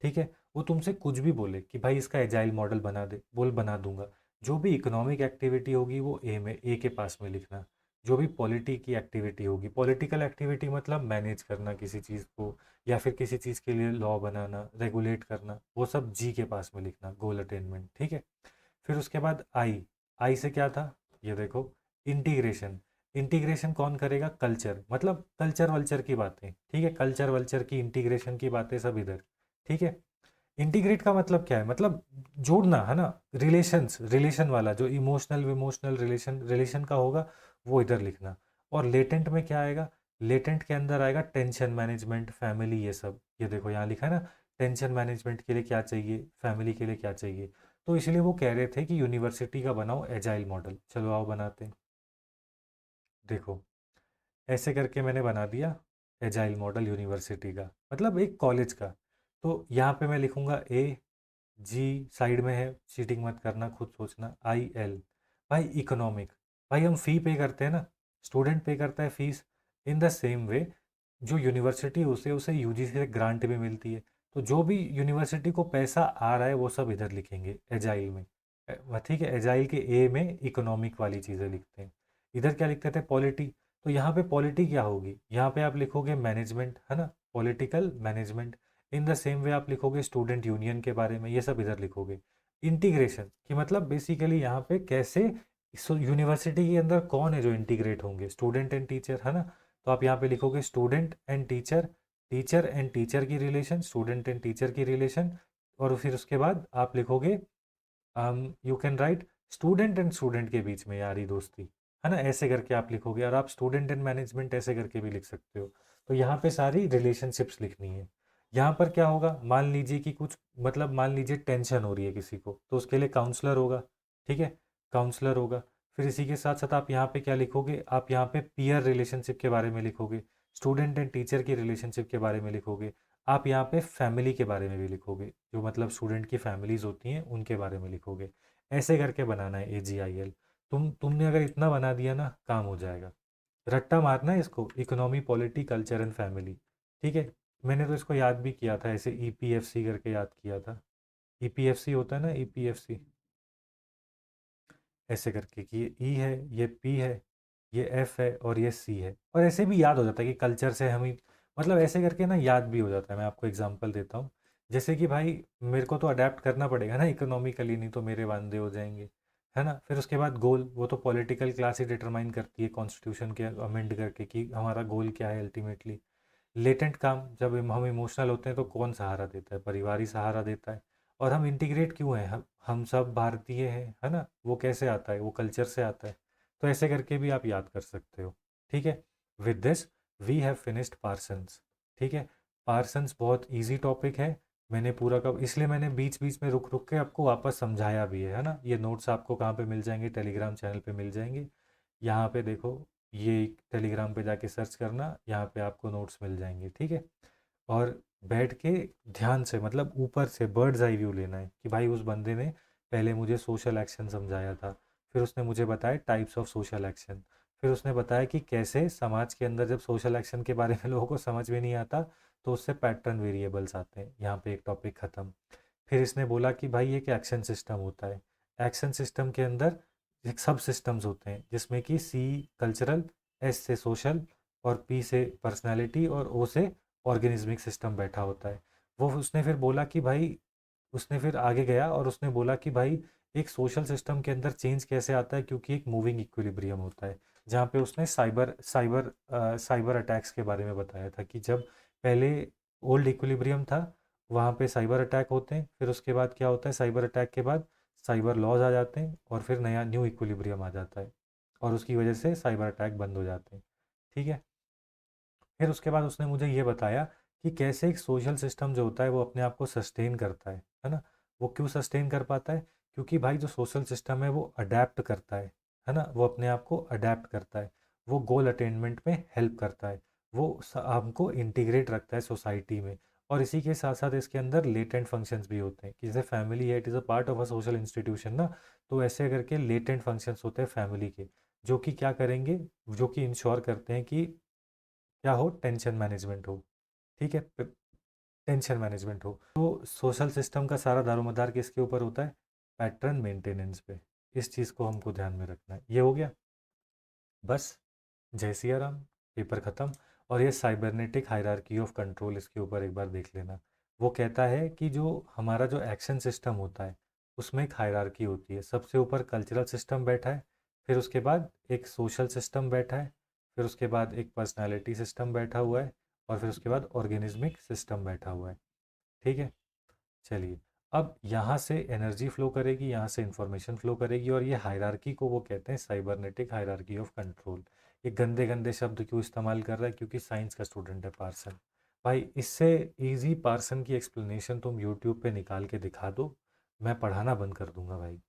ठीक है, वो तुमसे कुछ भी बोले कि भाई इसका एजाइल मॉडल बना दे, बोल बना दूंगा। जो भी इकोनॉमिक एक्टिविटी होगी वो A के पास में लिखना। जो भी पॉलिटी की एक्टिविटी होगी, पॉलिटिकल एक्टिविटी मतलब मैनेज करना किसी चीज़ को, या फिर किसी चीज़ के लिए लॉ बनाना, रेगुलेट करना, वो सब G के पास में लिखना, गोल अटेनमेंट। ठीक है, फिर उसके बाद आई से क्या था, ये देखो, इंटीग्रेशन। इंटीग्रेशन कौन करेगा, कल्चर, मतलब कल्चर वल्चर की बातें। ठीक है, कल्चर वल्चर की, इंटीग्रेशन की बातें सब इधर। ठीक है, इंटीग्रेट का मतलब क्या है, मतलब जोड़ना, है ना, रिलेशंस, रिलेशन वाला जो इमोशनल विमोशनल रिलेशन रिलेशन का होगा वो इधर लिखना। और लेटेंट में क्या आएगा, लेटेंट के अंदर आएगा टेंशन मैनेजमेंट, फैमिली, ये सब। ये देखो यहाँ लिखा है ना, टेंशन मैनेजमेंट के लिए क्या चाहिए, फैमिली के लिए क्या चाहिए। तो इसलिए वो कह रहे थे कि यूनिवर्सिटी का बनाओ एजाइल मॉडल। चलो आओ बनाते हैं। देखो, ऐसे करके मैंने बना दिया एजाइल मॉडल यूनिवर्सिटी का, मतलब एक कॉलेज का। तो यहाँ पे मैं लिखूंगा AG, साइड में है, चीटिंग मत करना, खुद सोचना, IL, भाई इकोनॉमिक। भाई हम फ़ी पे करते हैं ना, स्टूडेंट पे करता है फीस। इन द सेम वे जो यूनिवर्सिटी उसे उसे यूजीसी से ग्रांट भी मिलती है, तो जो भी यूनिवर्सिटी को पैसा आ रहा है वो सब इधर लिखेंगे एजाइल में। ठीक है, एजाइल के A में इकोनॉमिक वाली चीज़ें लिखते हैं। इधर क्या लिखते थे, पॉलिटी। तो यहाँ पे पॉलिटी क्या होगी, यहाँ पे आप लिखोगे मैनेजमेंट, है ना, political management. In the same वे आप लिखोगे स्टूडेंट यूनियन के बारे में, ये सब इधर लिखोगे। इंटीग्रेशन की मतलब बेसिकली यहाँ पे कैसे यूनिवर्सिटी के अंदर कौन है जो इंटीग्रेट होंगे, स्टूडेंट एंड टीचर, है ना। तो आप यहाँ पे लिखोगे student and teacher, teacher and teacher की रिलेशन, स्टूडेंट एंड टीचर की रिलेशन। और फिर उसके बाद आप लिखोगे you can write student and student के बीच में यारी दोस्ती, है ना, ऐसे करके आप लिखोगे। और आप स्टूडेंट एंड मैनेजमेंट ऐसे करके भी लिख सकते हो। तो यहाँ पे सारी रिलेशनशिप्स लिखनी है। यहाँ पर क्या होगा, मान लीजिए कि कुछ, मतलब मान लीजिए टेंशन हो रही है किसी को, तो उसके लिए काउंसलर होगा। ठीक है, काउंसलर होगा। फिर इसी के साथ साथ आप यहाँ पे क्या लिखोगे, आप यहाँ पे पीयर रिलेशनशिप के बारे में लिखोगे, स्टूडेंट एंड टीचर की रिलेशनशिप के बारे में लिखोगे। आप यहाँ पे फैमिली के बारे में भी लिखोगे, जो मतलब स्टूडेंट की फैमिलीज होती हैं उनके बारे में लिखोगे। ऐसे करके बनाना है AGIL। तुमने अगर इतना बना दिया ना, काम हो जाएगा। रट्टा मारना है इसको, economy, polity, culture and family. ठीक है, मैंने तो इसको याद भी किया था, ऐसे EPFC करके याद किया था। EPFC होता है ना, EPFC, ऐसे करके कि ये E है, ये P है, ये F है और ये C है। और ऐसे भी याद हो जाता है कि कल्चर से हम ही, मतलब ऐसे करके ना याद भी हो जाता है। मैं आपको एग्जांपल देता हूँ। जैसे कि भाई मेरे को तो अडेप्ट करना पड़ेगा ना इकोनॉमिकली, नहीं तो मेरे वांदे हो जाएंगे, है ना। फिर उसके बाद गोल, वो तो पॉलिटिकल क्लास ही डिटरमाइन करती है कॉन्स्टिट्यूशन के अमेंड करके कि हमारा गोल क्या है अल्टीमेटली। लेटेंट काम, जब हम इमोशनल होते हैं तो कौन सहारा देता है? परिवार ही सहारा देता है। और हम इंटीग्रेट क्यों हैं? हम सब भारतीय हैं, है ना। वो कैसे आता है? वो कल्चर से आता है। तो ऐसे करके भी आप याद कर सकते हो। ठीक है। With this we have finished Parsons. ठीक है। पार्सन्स बहुत इजी टॉपिक है। मैंने पूरा का, इसलिए मैंने बीच बीच में रुक रुक के आपको वापस समझाया भी है ना। ये नोट्स आपको कहाँ पे मिल जाएंगे? टेलीग्राम चैनल पे मिल जाएंगे। यहाँ पे देखो, ये टेलीग्राम पे जाके सर्च करना, यहाँ पे आपको नोट्स मिल जाएंगे। ठीक है। और बैठ के ध्यान से, मतलब ऊपर से बर्ड्स आई व्यू लेना है कि भाई उस बंदे ने पहले मुझे सोशल एक्शन समझाया था, फिर उसने मुझे बताया टाइप्स ऑफ सोशल एक्शन, फिर उसने बताया कि कैसे समाज के अंदर जब सोशल एक्शन के बारे में लोगों को समझ में नहीं आता तो उससे पैटर्न वेरिएबल्स आते हैं। यहाँ पे एक टॉपिक ख़त्म। फिर इसने बोला कि भाई एक एक्शन सिस्टम होता है। एक्शन सिस्टम के अंदर एक सब सिस्टम्स होते हैं, जिसमें कि सी कल्चरल, एस से सोशल, और पी से पर्सनालिटी, और ओ से ऑर्गेनिज्मिक सिस्टम बैठा होता है। वो उसने फिर बोला कि भाई, उसने फिर आगे गया और उसने बोला कि भाई एक सोशल सिस्टम के अंदर चेंज कैसे आता है, क्योंकि एक मूविंग इक्विलिब्रियम होता है। जहाँ पे उसने साइबर अटैक्स के बारे में बताया था कि जब पहले ओल्ड इक्विलिब्रियम था, वहाँ पे साइबर अटैक होते हैं, फिर उसके बाद क्या होता है, साइबर अटैक के बाद साइबर लॉज आ जाते हैं, और फिर नया न्यू इक्विलिब्रियम आ जाता है, और उसकी वजह से साइबर अटैक बंद हो जाते हैं। ठीक है। फिर उसके बाद उसने मुझे ये बताया कि कैसे एक सोशल सिस्टम जो होता है वो अपने आप को सस्टेन करता है ना। वो क्यों सस्टेन कर पाता है? क्योंकि भाई जो सोशल सिस्टम है वो अडेप्ट करता है ना। वो अपने आप को अडेप्ट करता है, वो गोल अटेनमेंट में हेल्प करता है, वो हमको इंटीग्रेट रखता है सोसाइटी में। और इसी के साथ साथ इसके अंदर लेटेंट फंक्शंस भी होते हैं कि जैसे फैमिली है, it is a part of a social institution ना। तो ऐसे करके लेटेंट फंक्शंस होते हैं फैमिली के, जो कि क्या करेंगे, जो कि इंश्योर करते हैं कि क्या हो, टेंशन मैनेजमेंट हो। ठीक है। टेंशन मैनेजमेंट हो। तो सोशल सिस्टम का सारा दारोमदार किसके ऊपर होता है? पैटर्न मेंटेनेंस पे। इस चीज़ को हमको ध्यान में रखना है। ये हो गया। बस, जय सिया राम। पेपर ख़त्म। और ये साइबरनेटिक हायरार्की ऑफ कंट्रोल, इसके ऊपर एक बार देख लेना। वो कहता है कि जो हमारा जो एक्शन सिस्टम होता है उसमें एक हायरार्की होती है। सबसे ऊपर कल्चरल सिस्टम बैठा है, फिर उसके बाद एक सोशल सिस्टम बैठा है, फिर उसके बाद एक पर्सनालिटी सिस्टम बैठा हुआ है, और फिर उसके बाद ऑर्गेनिज्मिक सिस्टम बैठा हुआ है। ठीक है। चलिए, अब यहाँ से एनर्जी फ्लो करेगी, यहाँ से इंफॉर्मेशन फ्लो करेगी, और ये हायरार्की को वो कहते हैं साइबरनेटिक हायरार्की ऑफ कंट्रोल। ये गंदे गंदे शब्द क्यों इस्तेमाल कर रहा है? क्योंकि साइंस का स्टूडेंट है पार्सन। भाई इससे इजी पार्सन की एक्सप्लेनेशन तुम यूट्यूब पे निकाल के दिखा दो, मैं पढ़ाना बंद कर दूंगा भाई।